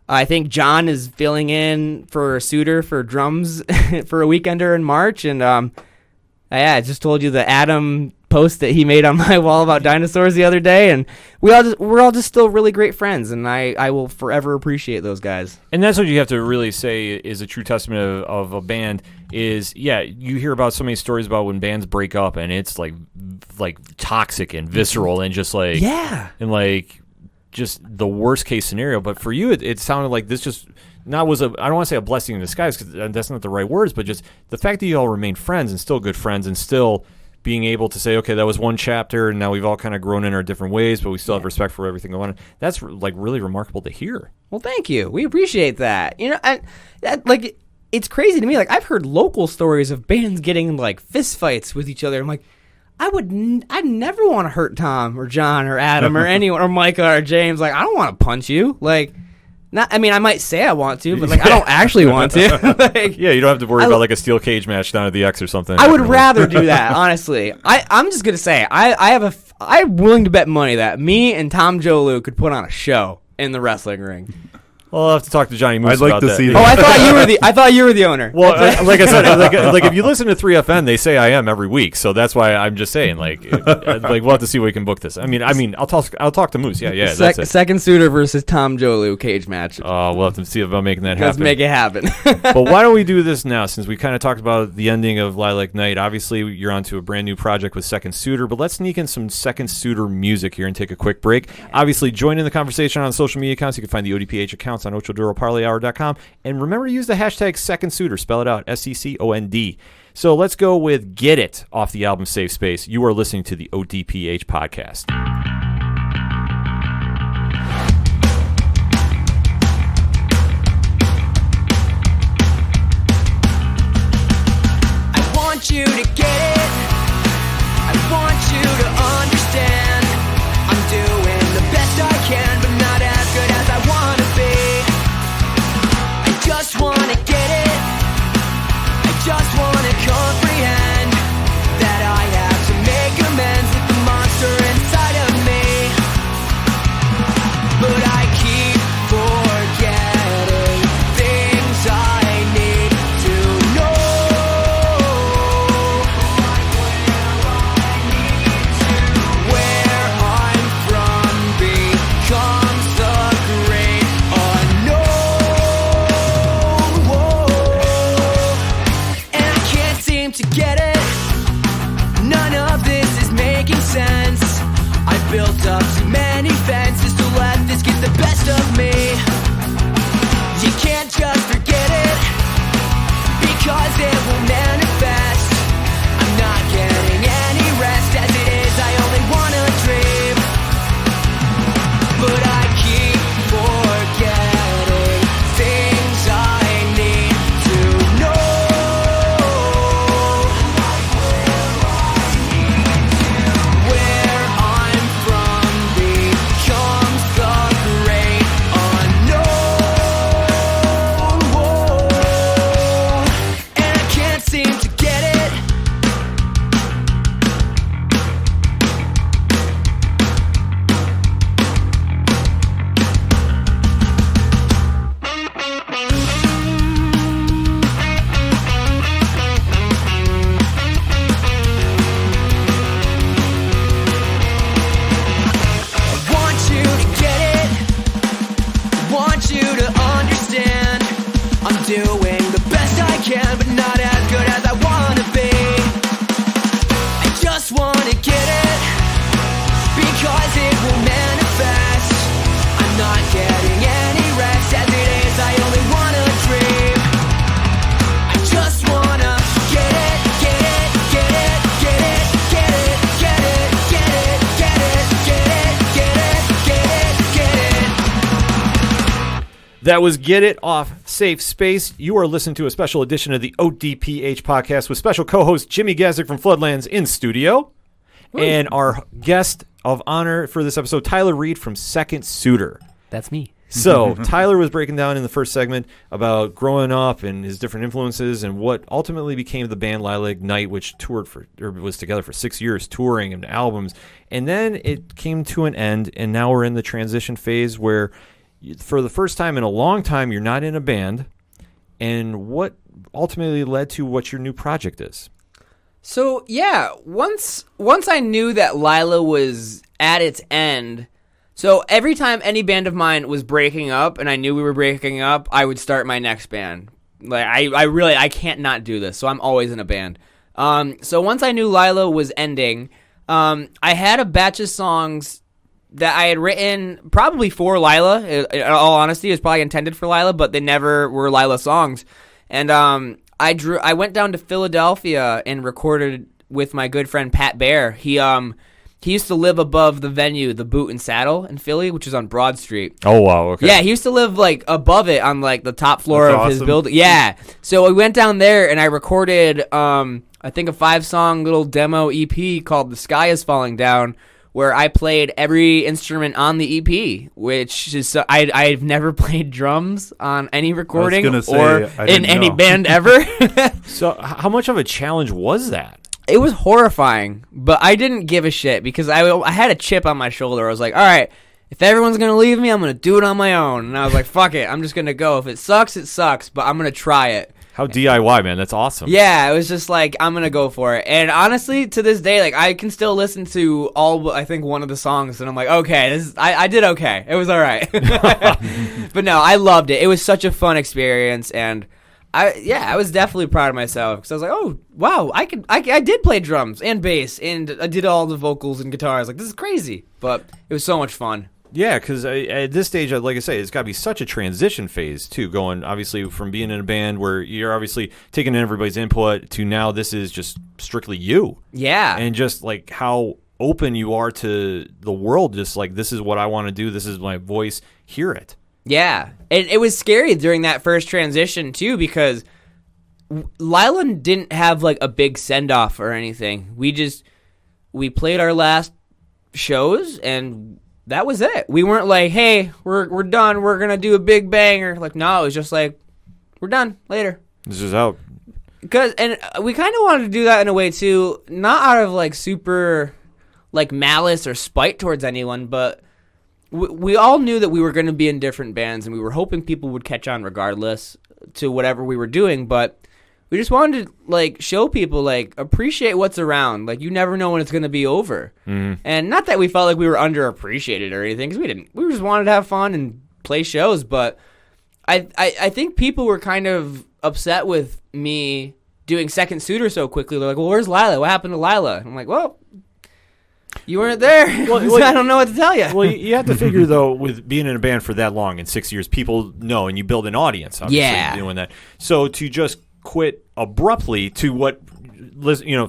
I think John is filling in for Suitor for drums for a weekender in March, and I just told you the Adam post that he made on my wall about dinosaurs the other day, and we're all just still really great friends, and I will forever appreciate those guys. And that's what you have to really say is a true testament of a band is, you hear about so many stories about when bands break up, and it's like toxic and visceral and just like, and like just the worst case scenario. But for you, it sounded like this just was I don't want to say a blessing in disguise, because that's not the right words, but just the fact that you all remain friends and still good friends and still being able to say, okay, that was one chapter, and now we've all kind of grown in our different ways, but we still have respect for everything going on. That's like really remarkable to hear. Well, thank you. We appreciate that. It's crazy to me. Like, I've heard local stories of bands getting like fist fights with each other. I'm like, I'd never want to hurt Tom or John or Adam or anyone or Micah or James. Like, I don't want to punch you. Like, I might say I want to, but like I don't actually want to. Like, you don't have to worry about like a steel cage match down at the X or something. I would rather do that, honestly. I'm just gonna say I'm willing to bet money that me and Tom Jolu could put on a show in the wrestling ring. Well, I'll have to talk to Johnny Moose I'd like about to that. see that. Oh, I thought you were the owner. Well, like I said, like if you listen to 3FN, they say I am every week, so that's why I'm just saying, like we'll have to see if we can book this. I mean, I'll talk to Moose. Yeah, that's it. Second Suitor versus Tom Jolu cage match. We'll have to see about making that happen. Let's make it happen. But why don't we do this now, since we kind of talked about the ending of Lilac Night? Obviously, you're onto a brand new project with Second Suitor, but let's sneak in some Second Suitor music here and take a quick break. Obviously, join in the conversation on social media accounts. You can find the ODPH accounts on OchoDuroParlayHour.com. And remember to use the hashtag Second Suitor. Spell it out, SECOND. So let's go with Get It off the album Safe Space. You are listening to the ODPH podcast. I want you to get it. I want you to understand. I'm doing the best I can, but not as good as I want to be. I just want to get it. I just want to comprehend that I have to make amends with the monster inside of me. But I keep forgetting things I need to know. Where I'm from becomes the great unknown. And I can't seem to get it. None of this is making sense. I built up too many fences to let this get the best of me. You can't just forget it, because it will manifest. I'm not getting any rest as it is. I only wanna dream, but I keep forgetting things I need to know. Where I'm from becomes the great unknown. And I can't seem to get it. I want you to get it. I want you to understand. I'm doing the best I can, but not as good as I want to be. I just want to get it, because it will manifest. I'm not getting any rest as it is. I only want to dream. I just want to get it, get it, get it, get it, get it, get it, get it, get it, get it, get it, get it, get it. That was Get It off Safe Space. You are listening to a special edition of the ODPH podcast with special co-host Jimmy Gazdik from Floodlands in studio. And our guest of honor for this episode, Tyler Reed from Second Suitor. That's me. So Tyler was breaking down in the first segment about growing up and his different influences and what ultimately became the band Lila Ignite, which was together for 6 years, touring and albums. And then it came to an end, and now we're in the transition phase where for the first time in a long time, you're not in a band. And what ultimately led to what your new project is? So, yeah, once I knew that Lila was at its end, so every time any band of mine was breaking up and I knew we were breaking up, I would start my next band. Like, I can't not do this, so I'm always in a band. So once I knew Lila was ending, I had a batch of songs that I had written probably for Lila. In all honesty, it was probably intended for Lila, but they never were Lila songs. And I went down to Philadelphia and recorded with my good friend Pat Bear. He used to live above the venue, the Boot and Saddle in Philly, which is on Broad Street. Oh, wow, okay. Yeah, he used to live, like, above it on, like, the top floor That's of his awesome. building. Yeah. So we went down there, and I recorded, I think, a 5-song little demo EP called The Sky Is Falling Down, where I played every instrument on the EP, which is I've never played drums on any recording gonna say, or I in didn't any know. band ever. So how much of a challenge was that? It was horrifying, but I didn't give a shit because I had a chip on my shoulder. I was like, all right, if everyone's going to leave me, I'm going to do it on my own. And I was like, fuck it, I'm just going to go. If it sucks, it sucks, but I'm going to try it. How DIY, man. That's awesome. Yeah, it was just like, I'm going to go for it. And honestly, to this day, like, I can still listen to I think, one of the songs, and I'm like, okay, I did okay. It was all right. But no, I loved it. It was such a fun experience, and I was definitely proud of myself because I was like, oh, wow, I did play drums and bass, and I did all the vocals and guitar. I was like, this is crazy, but it was so much fun. Yeah, because at this stage, like I say, it's got to be such a transition phase, too, going, obviously, from being in a band where you're obviously taking in everybody's input to now this is just strictly you. Yeah. And just, like, how open you are to the world, just like, this is what I want to do, this is my voice, hear it. Yeah. And it was scary during that first transition, too, because Lila didn't have, like, a big send-off or anything. We played our last shows, and that was it. We weren't like, hey, we're done, we're going to do a big banger. Like, no, it was just like, we're done, later. This is out. And we kind of wanted to do that in a way, too, not out of, like, super, like, malice or spite towards anyone, but we all knew that we were going to be in different bands, and we were hoping people would catch on regardless to whatever we were doing, but we just wanted to, like, show people, like, appreciate what's around. Like, you never know when it's going to be over. Mm-hmm. And not that we felt like we were underappreciated or anything, because we didn't. We just wanted to have fun and play shows, but I think people were kind of upset with me doing Second Suitor so quickly. They're like, well, where's Lila? What happened to Lila? I'm like, well, you weren't there. Well, I don't know what to tell you. Well, you have to figure, though, with being in a band for that long, in 6 years, people know, and you build an audience, obviously, doing that. So to just quit abruptly to what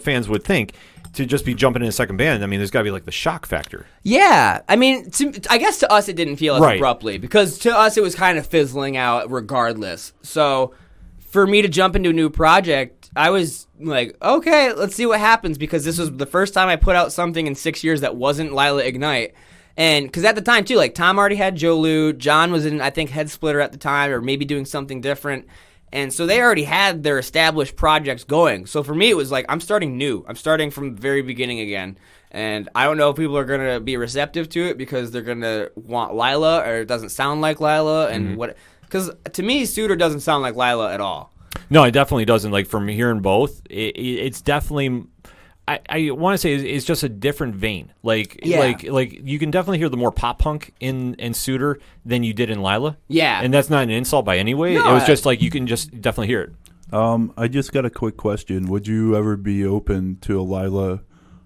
fans would think, to just be jumping in a second band, I mean, there's got to be, like, the shock factor. Yeah. I mean, I guess to us it didn't feel as Right. abruptly, because to us it was kind of fizzling out regardless. So for me to jump into a new project, I was like, okay, let's see what happens, because this was the first time I put out something in 6 years that wasn't Lila Ignite. And because at the time, too, like, Tom already had Jolu, John was in, I think, Head Splitter at the time, or maybe doing something different. And so they already had their established projects going. So for me, it was like, I'm starting new. I'm starting from the very beginning again. And I don't know if people are going to be receptive to it because they're going to want Lila, or it doesn't sound like Lila. And what? Because to me, Suitor doesn't sound like Lila at all. No, it definitely doesn't. Like, from hearing both, it's definitely, I want to say it's just a different vein. Like, Yeah. like you can definitely hear the more pop punk in Suitor than you did in Lila. Yeah. And that's not an insult by any way. No, it was just like, you can just definitely hear it. I just got a quick question. Would you ever be open to a Lila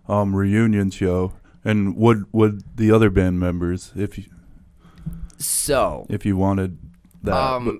reunion show? And would the other band members, if you wanted that?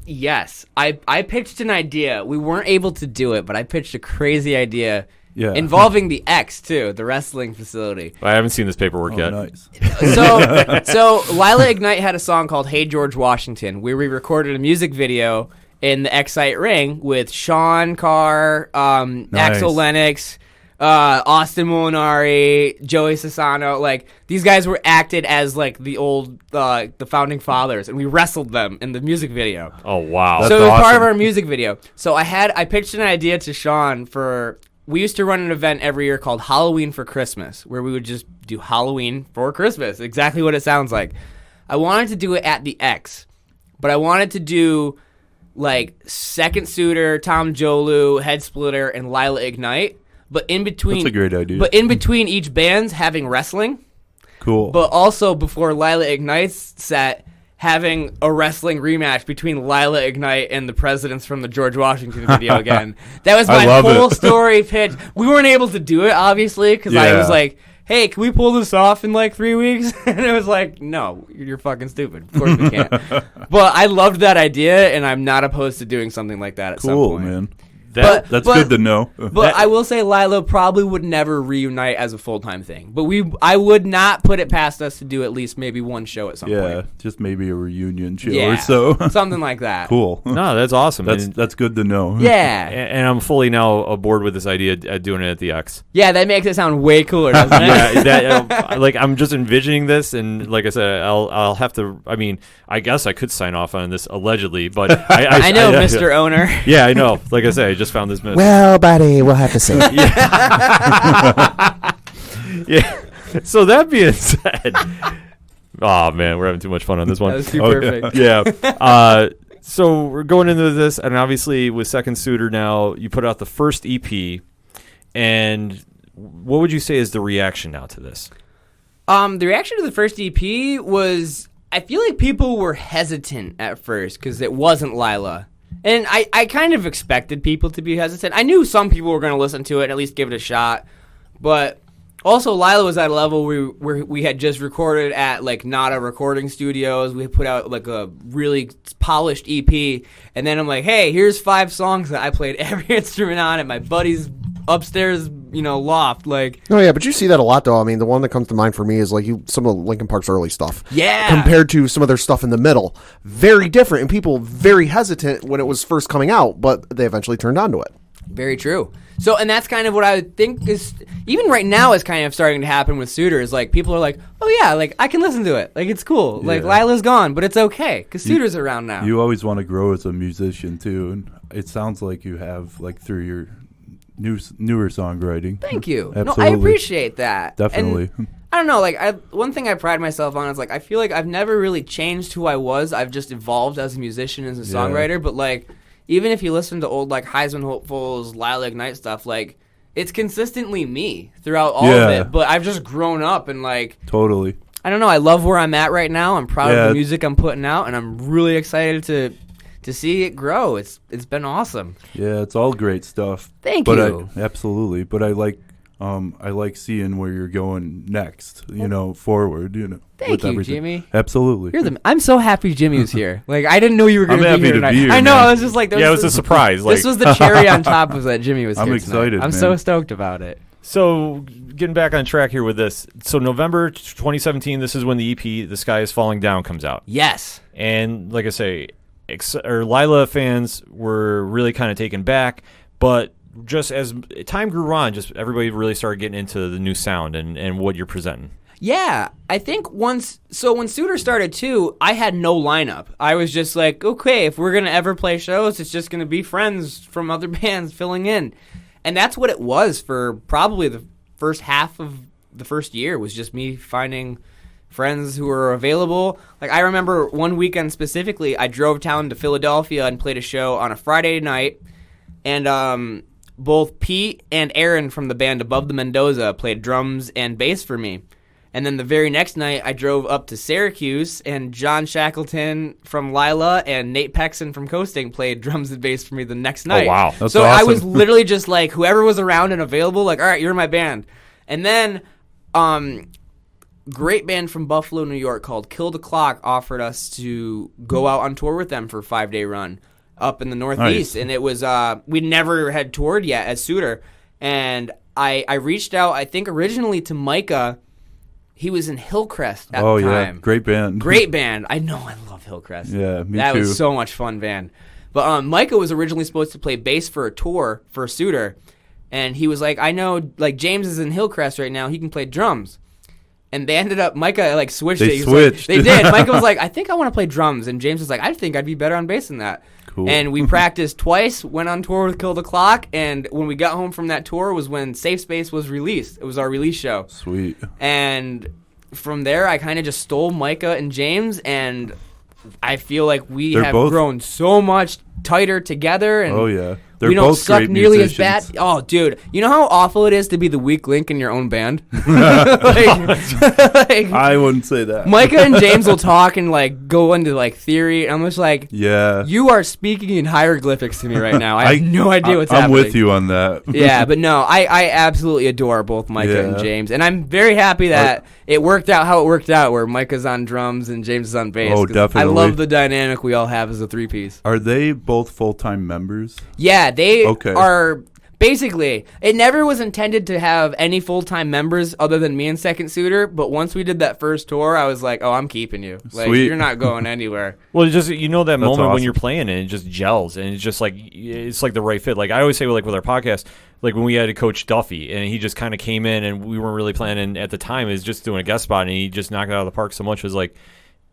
Yes. I pitched an idea. We weren't able to do it, but I pitched a crazy idea. Yeah. Involving the X, too, the wrestling facility. I haven't seen this paperwork yet. Nice. So Lila Ignite had a song called Hey George Washington, where we recorded a music video in the Excite Ring with Sean Carr, Nice. Axel Lennox, Austin Molinari, Joey Sassano, like these guys were acted as like the old the founding fathers, and we wrestled them in the music video. Oh wow! That's So it was part of awesome. our music video. So I pitched an idea to Sean for. We used to run an event every year called Halloween for Christmas, where we would just do Halloween for Christmas, exactly what it sounds like. I wanted to do it at the X, but I wanted to do like Second Suitor, Tom Jolu, Head Splitter, and Lila Ignite. But in between, That's a great idea. But in between each band's having wrestling, Cool. but also before Lila Ignite's set, having a wrestling rematch between Lila Ignite and the presidents from the George Washington video again. That was I my love whole it. story pitch. We weren't able to do it, obviously, because I Yeah. was like, hey, can we pull this off in like 3 weeks? And it was like, no, you're fucking stupid. Of course we can't. But I loved that idea, and I'm not opposed to doing something like that at some cool, point. man. That, That's good to know. But I will say Lila probably would never reunite as a full-time thing. But I would not put it past us to do at least maybe one show at some yeah, point. just maybe a reunion show Yeah, or so. something like that. Cool. no, that's awesome. That's good to know. Yeah. and I'm fully now aboard with this idea of doing it at the X. Yeah, that makes it sound way cooler, doesn't it? Yeah, that like I'm just envisioning this, and like I said, I'll have to. I mean, I guess I could sign off on this allegedly, but I know, Mr. Owner. Yeah, I know. Like I said, I just found this message. Well, buddy, we'll have to see. Yeah. So that being said, oh man, we're having too much fun on this That one. was too Oh, perfect. Yeah. So we're going into this, and obviously with Second Suitor now, you put out the first EP, and what would you say is the reaction now to this? The reaction to the first EP was, I feel like people were hesitant at first because it wasn't Lila. And I kind of expected people to be hesitant. I knew some people were going to listen to it and at least give it a shot. But also, Lila was at a level where we had just recorded at, like, Nada Recording Studios. We put out, like, a really polished EP. And then I'm like, hey, here's 5 songs that I played every instrument on at my buddy's upstairs, loft. Like, Oh yeah, but you see that a lot though. I mean, the one that comes to mind for me is like some of Linkin Park's early stuff. Yeah. Compared to some of their stuff in the middle, very different, and people very hesitant when it was first coming out, but they eventually turned on to it. very true. So, and that's kind of what I think is, even right now, is kind of starting to happen with Suitor. Is like, people are like, oh yeah, like, I can listen to it. Like, it's cool. Like, Yeah. Lila's gone, but it's okay, because Suitor's around now. You always want to grow as a musician too, and it sounds like you have, like, through your newer songwriting. Thank you. No, I Absolutely. appreciate that. Definitely. And I don't know, like, one thing I pride myself on is, like, I feel like I've never really changed who I was. I've just evolved as a musician, as a Yeah. songwriter. But, like, even if you listen to old, like, Heisman Hopefuls, Lila Ignite stuff, like, it's consistently me throughout all of Yeah. it. But I've just grown up and, like, Totally. I don't know. I love where I'm at right now. I'm proud of Yeah. the music I'm putting out, and I'm really excited to see it grow. It's been awesome. Yeah, it's all great stuff. Thank but you. Absolutely. But I like seeing where you're going next, forward, Thank with you, everything. Jimmy. Absolutely. I'm so happy Jimmy was here. Like, I didn't know you were going I'm to happy be here to tonight. be here, I know. man. I was just like, Yeah, it was a surprise. Like, This was the cherry on top, was that Jimmy was I'm here excited, tonight. I'm man. so stoked about it. So getting back on track here with this. So November 2017, this is when the EP "The Sky Is Falling Down" comes out, Yes. and like I say, Lila fans were really kind of taken back, but just as time grew on, just everybody really started getting into the new sound and what you're presenting. Yeah, I think when Suitor started too, I had no lineup. I was just like, okay, if we're going to ever play shows, it's just going to be friends from other bands filling in. And that's what it was for probably the first half of the first year, was just me finding friends who were available. Like, I remember one weekend specifically, I drove down to Philadelphia and played a show on a Friday night, and both Pete and Aaron from the band Above the Mendoza played drums and bass for me. And then the very next night, I drove up to Syracuse, and John Shackleton from Lila and Nate Pexon from Coasting played drums and bass for me the next night. wow. That's so I awesome. was literally just like, whoever was around and available, like, all right, you're in my band. And then great band from Buffalo, New York called Kill the Clock offered us to go out on tour with them for a 5-day run up in the Northeast. Nice. And it was, we never had toured yet as Suitor. And I reached out, I think originally to Micah. He was in Hillcrest at Oh the yeah, time. great band. Great band. I know, I love Hillcrest. Yeah, me that too. was so much fun band. But Micah was originally supposed to play bass for a tour for Suitor. and he was like, I know, like, James is in Hillcrest right now. He can play drums. And they ended up, Micah, like, switched it. They He was switched. Like, they did. Micah was like, I think I want to play drums. And James was like, I think I'd be better on bass than that. Cool. And we practiced twice, went on tour with Kill the Clock, and when we got home from that tour was when Safe Space was released. It was our release show. Sweet. And from there, I kind of just stole Micah and James, and I feel like we have grown so much tighter together. And oh, yeah. They're we don't both suck great nearly musicians. as bad. Oh, dude. You know how awful it is to be the weak link in your own band? I wouldn't say that. Micah and James will talk and, like, go into, like, theory. And I'm just like, yeah. you are speaking in hieroglyphics to me right now. I have no idea what's happening. I'm with you on that. Yeah, but no, I absolutely adore both Micah and James. And I'm very happy that it worked out how it worked out, where Micah's on drums and James is on bass. Oh, 'cause definitely. I love the dynamic we all have as a three-piece. Are they both full-time members? Yeah, they Okay. are. Basically, it never was intended to have any full-time members other than me and Second Suitor, but once we did that first tour, I was like, oh, I'm keeping you. Like, Sweet. you're not going anywhere. Well, it's just, you know, that That's moment when awesome. you're playing and it just gels, and it's just like, it's like the right fit. Like I always say, like with our podcast, like when we had Coach Duffy and he just kind of came in and we weren't really planning at the time, is just doing a guest spot, and he just knocked it out of the park so much. It was like,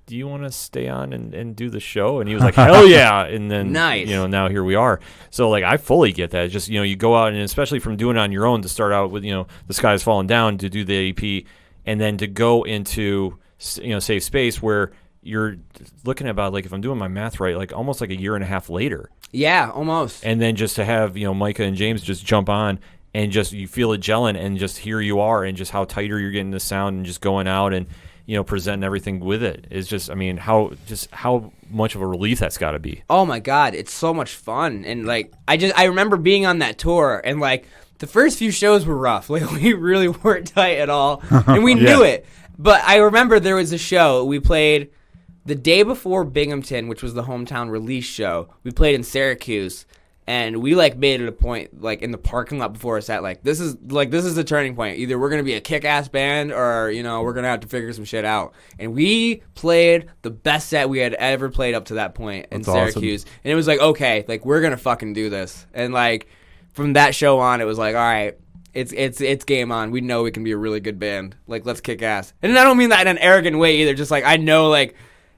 do you want to stay on and do the show? And he was like, hell yeah. And then, Nice. you know, now here we are. So like, I fully get that. It's just, you know, you go out, and especially from doing it on your own, to start out with, you know, The Sky's Falling Down, to do the EP, and then to go into, you know, Safe Space, where you're looking at about, like, if I'm doing my math right, like almost like a year and a half later. Yeah, almost. And then just to have, you know, Micah and James just jump on, and just, you feel it gelling, and just here you are, and just how tighter you're getting the sound, and just going out and, you know, presenting everything with it is just, I mean, how much of a relief that's got to be. Oh my God, it's so much fun. And like, I remember being on that tour, and like the first few shows were rough. Like, we really weren't tight at all, and we knew it. But I remember there was a show we played the day before Binghamton, which was the hometown release show. We played in Syracuse. And we, like, made it a point, like, in the parking lot before us that, like, this is the turning point. Either we're going to be a kick-ass band, or, you know, we're going to have to figure some shit out. And we played the best set we had ever played up to that point in Syracuse. Awesome. And it was like, okay, like, we're going to fucking do this. And, like, from that show on, it was like, all right, it's game on. We know we can be a really good band. Like, let's kick ass. And I don't mean that in an arrogant way either. Just, like, I know, like,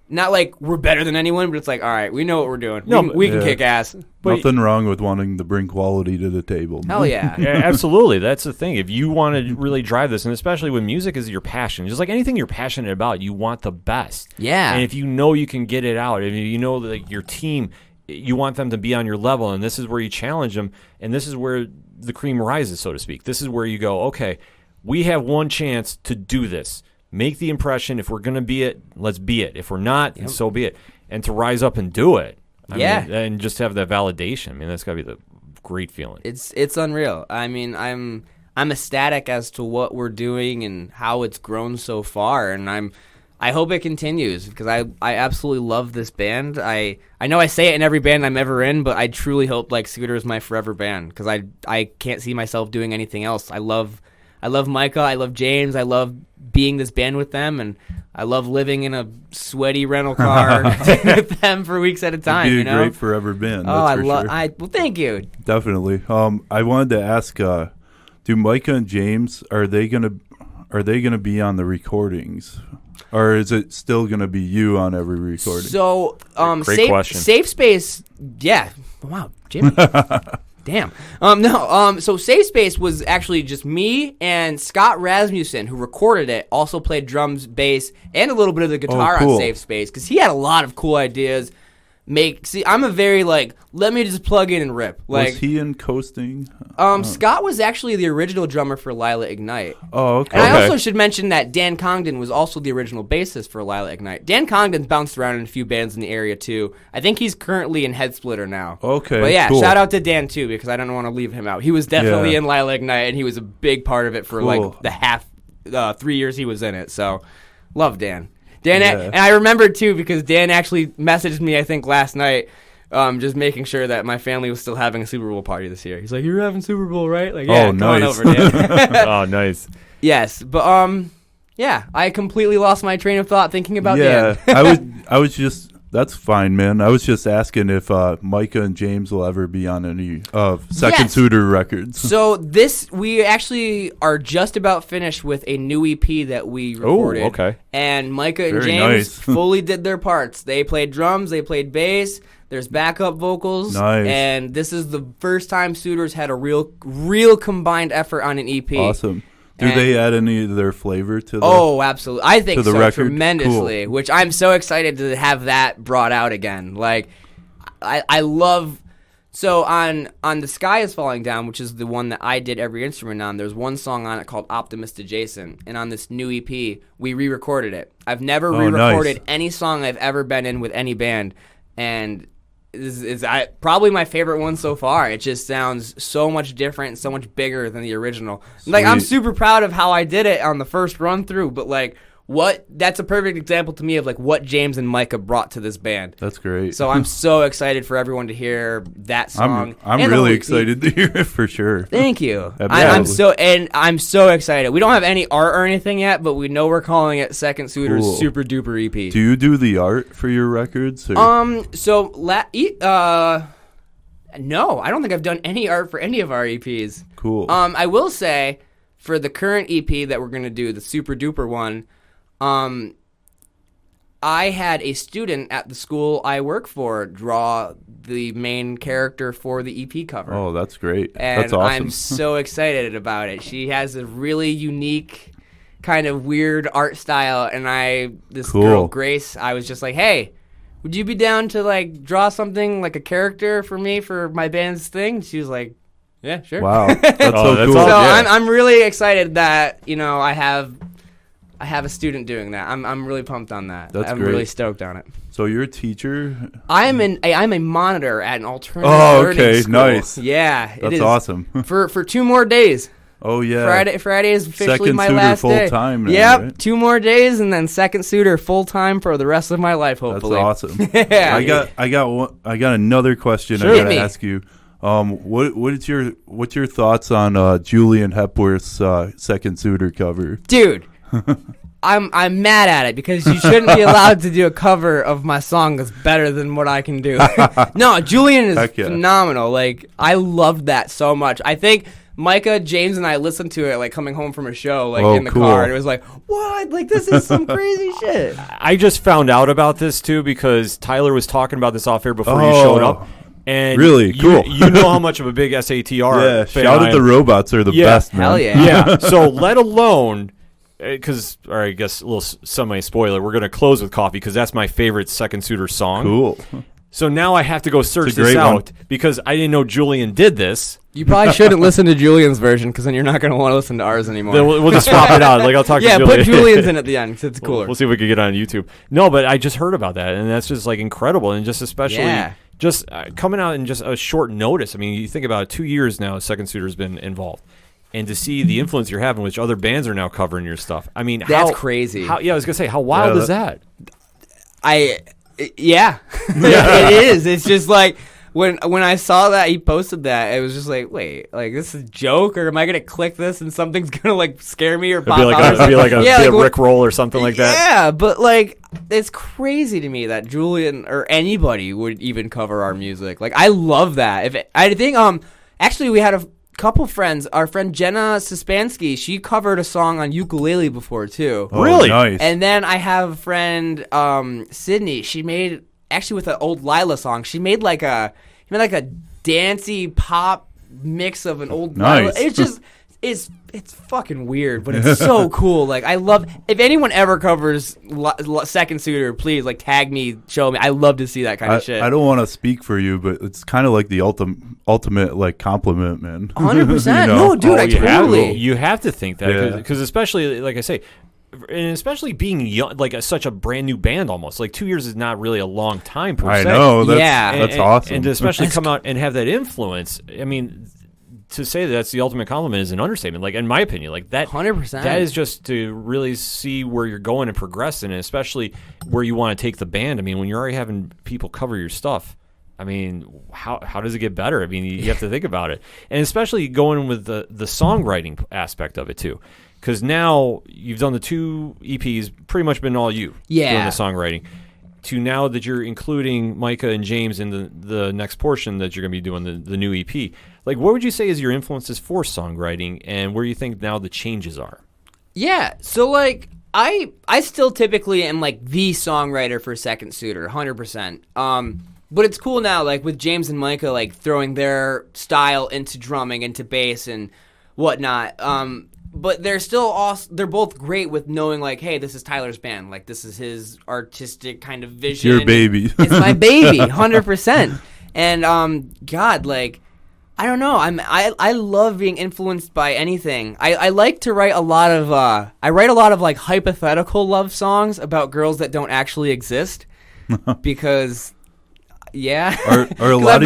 not like we're better than anyone, but it's like, all right, we know what we're doing. We can kick ass. Nothing wrong with wanting to bring quality to the table. Hell yeah. Yeah, absolutely. That's the thing. If you want to really drive this, and especially when music is your passion, just like anything you're passionate about, you want the best. Yeah. And if you know you can get it out, if you know that, like, your team, you want them to be on your level, and this is where you challenge them, and this is where the cream rises, so to speak. This is where you go, okay, we have one chance to do this. Make the impression. If we're going to be it, let's be it. If we're not, then so be it. And to rise up and do it. I mean, and just have that validation. I mean, that's got to be the great feeling. It's unreal. I mean, I'm ecstatic as to what we're doing and how it's grown so far, and I hope it continues, because I absolutely love this band. I know I say it in every band I'm ever in, but I truly hope, like, Scooter is my forever band, because I can't see myself doing anything else. I love Micah, I love James, I love being this band with them, and I love living in a sweaty rental car with them for weeks at a time. It'd be you know, a great forever band. Oh, That's for sure. well, thank you. Definitely. I wanted to ask, do Micah and James, are they gonna be on the recordings, or is it still gonna be you on every recording? So, Great question. Safe Space, yeah. Wow, Jimmy. Damn. So Safe Space was actually just me and Scott Rasmussen, who recorded it, also played drums, bass, and a little bit of the guitar cool. on Safe Space, because he had a lot of cool ideas. I'm a very, like, let me just plug in and rip. Like, was he in Coasting? Scott was actually the original drummer for Lila Ignite. Oh, okay. And I also should mention that Dan Congdon was also the original bassist for Lila Ignite. Dan Congdon's bounced around in a few bands in the area, too. I think he's currently in Head Splitter now. Okay, But yeah, cool. shout out to Dan, too, because I don't want to leave him out. He was definitely in Lila Ignite, and he was a big part of it for, like, the 3 years he was in it. So, love Dan. And I remember, too, because Dan actually messaged me, I think, last night, just making sure that my family was still having a Super Bowl party this year. He's like, "You're having Super Bowl, right?" Like, yeah, come on over, Dan. Oh, nice. Yes, but yeah, I completely lost my train of thought thinking about Dan. I was just That's fine, man. I was just asking if Micah and James will ever be on any of Second Suitor records. So we actually are just about finished with a new EP that we recorded. Oh, okay. And Micah and Very James nice. fully did their parts. They played drums, they played bass, there's backup vocals. Nice. And this is the first time Suitors had a real combined effort on an EP. Awesome. Do they add any of their flavor to the... Oh, absolutely. I think to the so, record? tremendously, which I'm so excited to have that brought out again. Like, I love... So on The Sky is Falling Down, which is the one that I did every instrument on, there's one song on it called Optimist Adjacent. And on this new EP, we re-recorded it. I've never re-recorded any song I've ever been in with any band. And... is probably my favorite one so far. It just sounds so much different, so much bigger than the original. Like, I'm super proud of how I did it on the first run through, but like that's a perfect example to me of like what James and Micah brought to this band. That's great. So I'm so excited for everyone to hear that song. I'm really excited to hear it for sure. Thank you. Absolutely. I'm so excited. We don't have any art or anything yet, but we know we're calling it Second Suitor's Cool. Super Duper EP. Do you do the art for your records? Or? No, I don't think I've done any art for any of our EPs. Cool. I will say, for the current EP that we're going to do, the Super Duper one, I had a student at the school I work for draw the main character for the EP cover. Oh, that's great. And That's awesome. I'm so excited about it. She has a really unique, kind of weird art style, and this girl, Grace, I was just like, hey, would you be down to like draw something like a character for me for my band's thing? She was like, yeah, sure. Wow. That's so that's cool. awesome. So Yeah. I'm really excited that I have a student doing that. I'm really pumped on that. That's I'm great. really stoked on it. So you're a teacher? I'm a monitor at an alternative learning okay, school. nice. Yeah, That's awesome. for 2 more days. Oh, yeah. Friday is officially Second my Suitor last day. full-time now, Yep, right? 2 more days, and then Second Suitor full time for the rest of my life. Hopefully, That's awesome. Yeah. I got another question Sure. I Hit gotta me. ask you. What's your thoughts on Julian Hepworth's Second Suitor cover? Dude. I'm mad at it because you shouldn't be allowed to do a cover of my song that's better than what I can do. No, Julian is Heck yeah. phenomenal. Like, I loved that so much. I think Micah, James, and I listened to it like coming home from a show, like in the cool. car. And it was like, what? Like, this is some crazy shit. I just found out about this too because Tyler was talking about this off air before you showed up. And Really? Cool. You know how much of a big SATR Yeah, fan shout I out the am. robots are the Yeah, best, man. Hell yeah. Yeah. So let alone, because, or I guess a little semi-spoiler, we're going to close with Coffee because that's my favorite Second Suitor song. Cool. So now I have to go search It's a this great one. out because I didn't know Julian did this. You probably shouldn't listen to Julian's version because then you're not going to want to listen to ours anymore. Then we'll just swap it out. Like I'll talk yeah, to Julian. put Julian's in at the end 'cause it's cooler. We'll see if we can get it on YouTube. No, but I just heard about that, and that's just like incredible, and just especially just coming out in just a short notice. I mean, you think about it, 2 years now, Second Suitor's been involved, and to see the influence you're having, which other bands are now covering your stuff. I mean, That's crazy. I was gonna say, how wild is that? Yeah, it is. It's just like when I saw that he posted that, it was just like, wait, like this is a joke, or am I gonna click this and something's gonna like scare me or pop It'd out? be like a yeah, like, Rick roll or something like that. Yeah, but like it's crazy to me that Julian or anybody would even cover our music. Like I love that. I think actually we had a couple friends. Our friend Jenna Sispansky, she covered a song on ukulele before too. Oh, Really? Nice. And then I have a friend, Sydney. She made actually with an old Lila song. She made like a dancey pop mix of an old Lila. Nice. It's just it's fucking weird, but it's so cool. Like I love if anyone ever covers Second Suitor, please like tag me, show me. I love to see that kind of shit. I don't want to speak for you, but it's kind of like the ultimate like compliment, man. 100%. You know? No, dude, I totally. You have to think that Yeah. because especially like I say, and especially being young, like such a brand new band, almost like 2 years is not really a long time per I se. know. That's, Yeah. that's awesome. And to especially come out and have that influence. I mean, to say that's the ultimate compliment is an understatement. Like in my opinion, like that 100%. That is just to really see where you're going and progressing, and especially where you want to take the band. I mean, when you're already having people cover your stuff, I mean, how does it get better? I mean, you have to think about it, and especially going with the songwriting aspect of it too. Because now you've done the 2 EPs, pretty much been all you doing the songwriting. to now that you're including Micah and James in the next portion that you're going to be doing, the new EP, like what would you say is your influences for songwriting, and where you think now the changes are? Yeah, so like I still typically am like the songwriter for Second Suitor, 100%. But it's cool now, like with James and Micah, like throwing their style into drumming, into bass and whatnot. But they're still they're both great with knowing like, hey, this is Tyler's band. Like this is his artistic kind of vision. Your baby. It's my baby, 100%. And God, like I don't know. I love being influenced by anything. I like to write a lot of like hypothetical love songs about girls that don't actually exist because yeah. Are a lot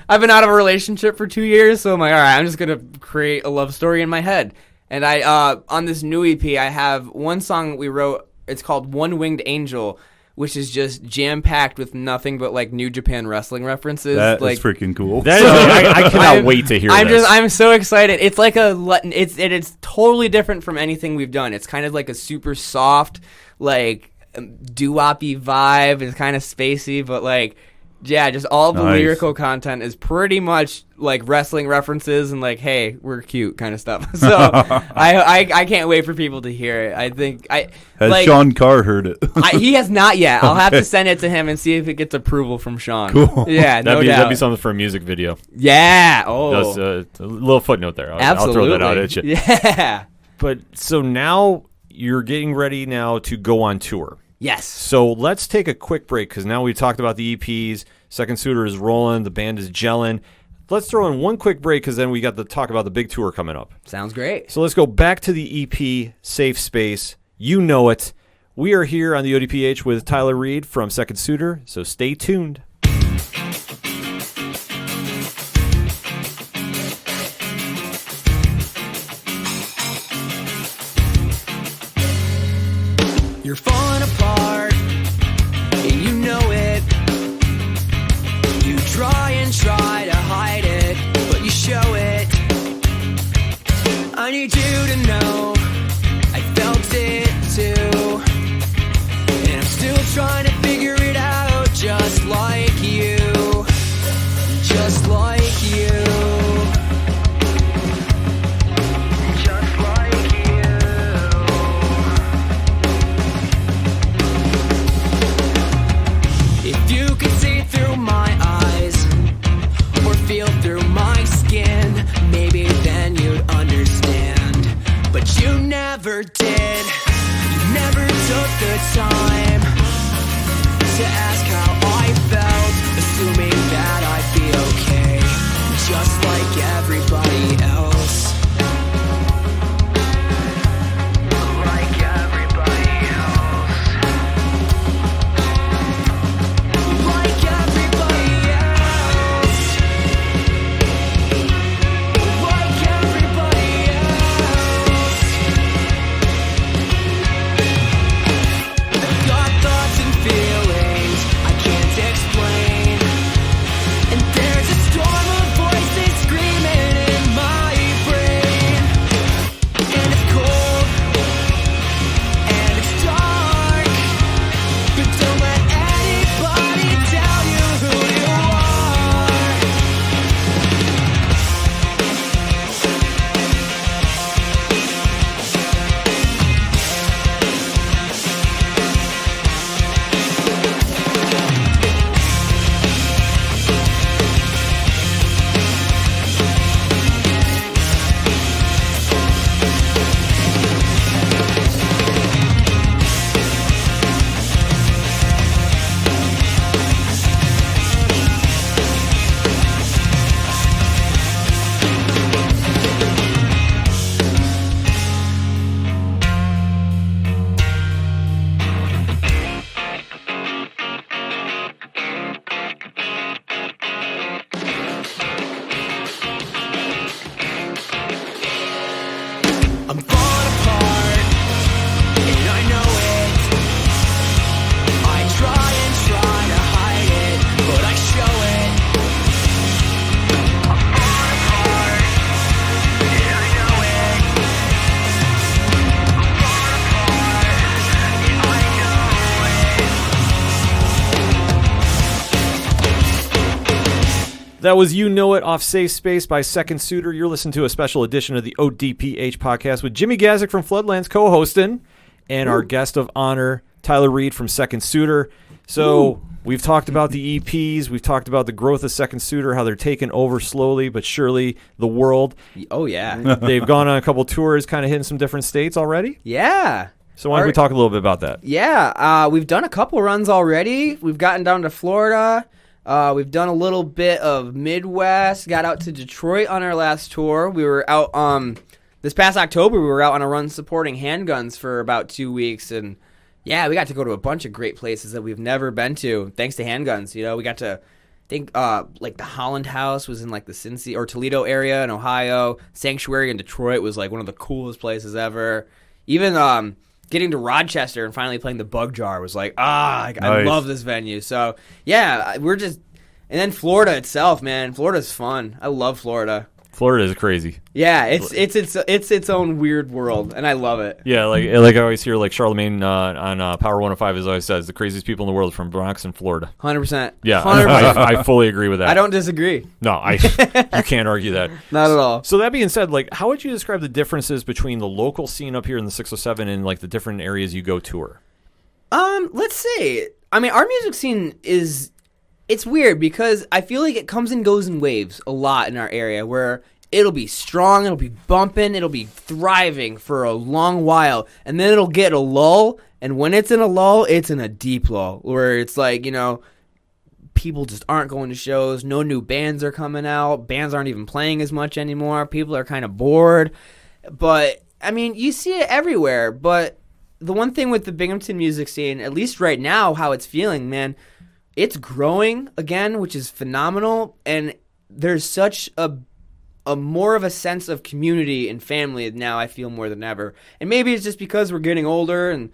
I've been out of a relationship for 2 years, so I'm like, all right, I'm just gonna create a love story in my head. And I on this new EP, I have one song that we wrote. It's called One Winged Angel, which is just jam-packed with nothing but like New Japan wrestling references. That like, is freaking cool. That is, I cannot wait to hear this. I'm so excited. It's like it's totally different from anything we've done. It's kind of like a super soft, like doo-woppy vibe. It's kind of spacey, but like, yeah, just all the lyrical content is pretty much like wrestling references and like, hey, we're cute kind of stuff. So I can't wait for people to hear it. I think Has Sean Carr heard it? He has not yet. I'll have to send it to him and see if it gets approval from Sean. Cool. Yeah, that'd be something for a music video. Yeah. Oh, Just a little footnote there. absolutely. I'll throw that out at you. Yeah. But so now you're getting ready now to go on tour. Yes. So let's take a quick break because now we've talked about the EPs. Second Suitor is rolling. The band is gelling. Let's throw in one quick break because then we got to talk about the big tour coming up. Sounds great. So let's go back to the EP, Safe Space. You know it. We are here on the ODPH with Tyler Reed from Second Suitor, so stay tuned. You're falling apart, and you know it. You try to hide it, but you show it. I need you to know I felt it too, and I'm still trying to figure it out, just like you, just like you. If you could see through my eyes or feel through my skin, maybe then you'd understand. But you never did. You never took the time to ask how I felt, assuming that I'd be okay, just like everybody else. Like everybody else. Like everybody else. Like everybody else. God That was You Know It off Safe Space by Second Suitor. You're listening to a special edition of the ODPH podcast with Jimmy Gazdik from Floodlands co-hosting and our guest of honor, Tyler Reed from Second Suitor. So we've talked about the EPs. We've talked about the growth of Second Suitor, how they're taking over slowly but surely the world. Oh, yeah. They've gone on a couple tours, kind of hitting some different states already. Yeah. So why don't we talk a little bit about that? Yeah. We've done a couple runs already. We've gotten down to Florida. We've done a little bit of Midwest, got out to Detroit on our last tour. We were out this past October, we were out on a run supporting handguns for about 2 weeks. And, yeah, we got to go to a bunch of great places that we've never been to, thanks to handguns. You know, we got to, I think, like the Holland House was in, like, the Cincy or Toledo area in Ohio. Sanctuary in Detroit was, like, one of the coolest places ever. Even getting to Rochester and finally playing the Bug Jar was like, I love this venue. So, yeah, and then Florida itself, man. Florida's fun. I love Florida. Florida is crazy. Yeah, it's its own weird world, and I love it. Yeah, like I always hear, like Charlemagne on Power 105 is always says, the craziest people in the world are from Bronx and Florida. 100%. Yeah, 100%. I fully agree with that. I don't disagree. No, you can't argue that. Not at all. So that being said, like, how would you describe the differences between the local scene up here in the 607 and like the different areas you go tour? Let's see. I mean, our music scene it's weird because I feel like it comes and goes in waves a lot in our area where it'll be strong, it'll be bumping, it'll be thriving for a long while, and then it'll get a lull, and when it's in a lull, it's in a deep lull where it's like, you know, people just aren't going to shows, no new bands are coming out, bands aren't even playing as much anymore, people are kind of bored. But, I mean, you see it everywhere, but the one thing with the Binghamton music scene, at least right now, how it's feeling, man, it's growing again, which is phenomenal, and there's such a more of a sense of community and family now, I feel, more than ever. And maybe it's just because we're getting older, and,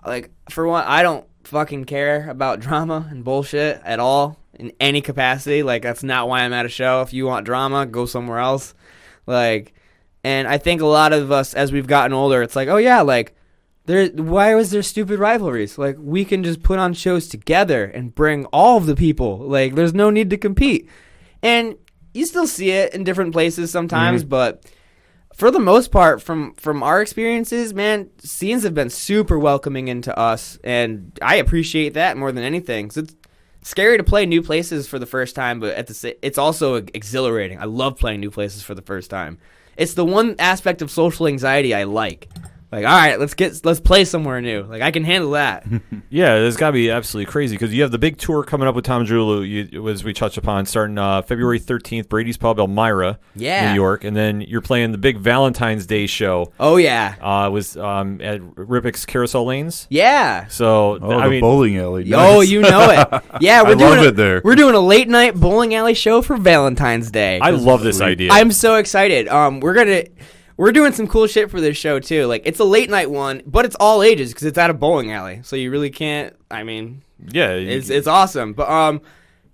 like, for one, I don't fucking care about drama and bullshit at all in any capacity. Like, that's not why I'm at a show. If you want drama, go somewhere else. Like, and I think a lot of us, as we've gotten older, it's like, oh yeah, like, why was there stupid rivalries? Like, we can just put on shows together and bring all of the people. Like, there's no need to compete. And you still see it in different places sometimes, but for the most part, from our experiences, man, scenes have been super welcoming into us, and I appreciate that more than anything. So it's scary to play new places for the first time, but it's also exhilarating. I love playing new places for the first time. It's the one aspect of social anxiety I like. Like, all right, let's play somewhere new. Like, I can handle that. Yeah, it's got to be absolutely crazy because you have the big tour coming up with Tom Jolu, as we touched upon, starting February 13th, Brady's Pub, Elmira, New York, and then you're playing the big Valentine's Day show. Oh yeah, it was at Rippick's Carousel Lanes. Yeah. So I mean, bowling alley. Oh, nice. You know it. Yeah, I love it there. We're doing a late night bowling alley show for Valentine's Day. I love this idea. I'm so excited. We're doing some cool shit for this show, too. Like, it's a late night one, but it's all ages because it's at a bowling alley. So you really can't, I mean, yeah, it's awesome. But,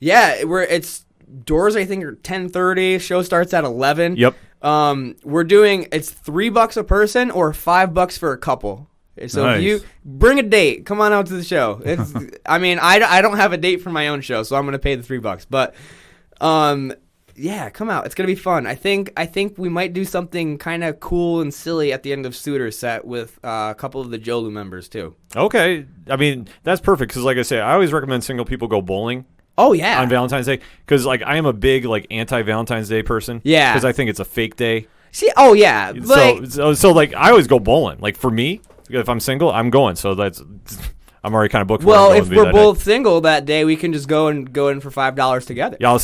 yeah, it's doors, I think, are 10:30. Show starts at 11. Yep. We're doing, it's $3 a person or $5 for a couple. So nice. If you bring a date, come on out to the show. It's, I mean, I don't have a date for my own show, so I'm going to pay the $3. But, yeah, come out. It's going to be fun. I think we might do something kind of cool and silly at the end of Suitor's set with a couple of the Jolu members, too. Okay. I mean, that's perfect because, like I say, I always recommend single people go bowling. Oh, yeah. On Valentine's Day because, like, I am a big, like, anti-Valentine's Day person. Yeah. Because I think it's a fake day. See, oh, yeah. Like, so, like, I always go bowling. Like, for me, if I'm single, I'm going. So I'm already kind of booked. Well, if we're both single that day, we can just go in for $5 together. Yeah, I'll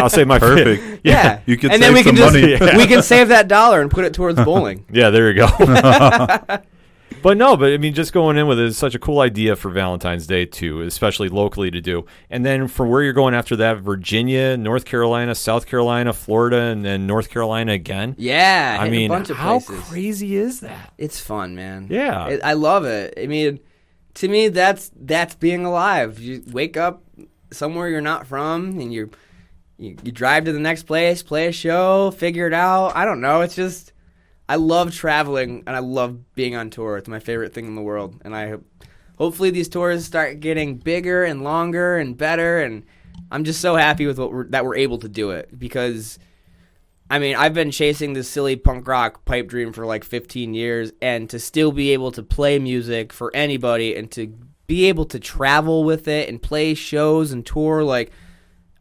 say my perfect. Yeah, you can and save then we can some money. we can save that $1 and put it towards bowling. Yeah, there you go. But I mean, just going in with it is such a cool idea for Valentine's Day too, especially locally to do. And then for where you're going after that, Virginia, North Carolina, South Carolina, Florida, and then North Carolina again. Yeah, I mean, a bunch of how places. Crazy is that? It's fun, man. Yeah, I love it. I mean, to me, that's being alive. You wake up somewhere you're not from, and you drive to the next place, play a show, figure it out. I don't know. It's just, I love traveling, and I love being on tour. It's my favorite thing in the world. And hopefully these tours start getting bigger and longer and better, and I'm just so happy with that we're able to do it because, I mean, I've been chasing this silly punk rock pipe dream for like 15 years, and to still be able to play music for anybody and to be able to travel with it and play shows and tour, like,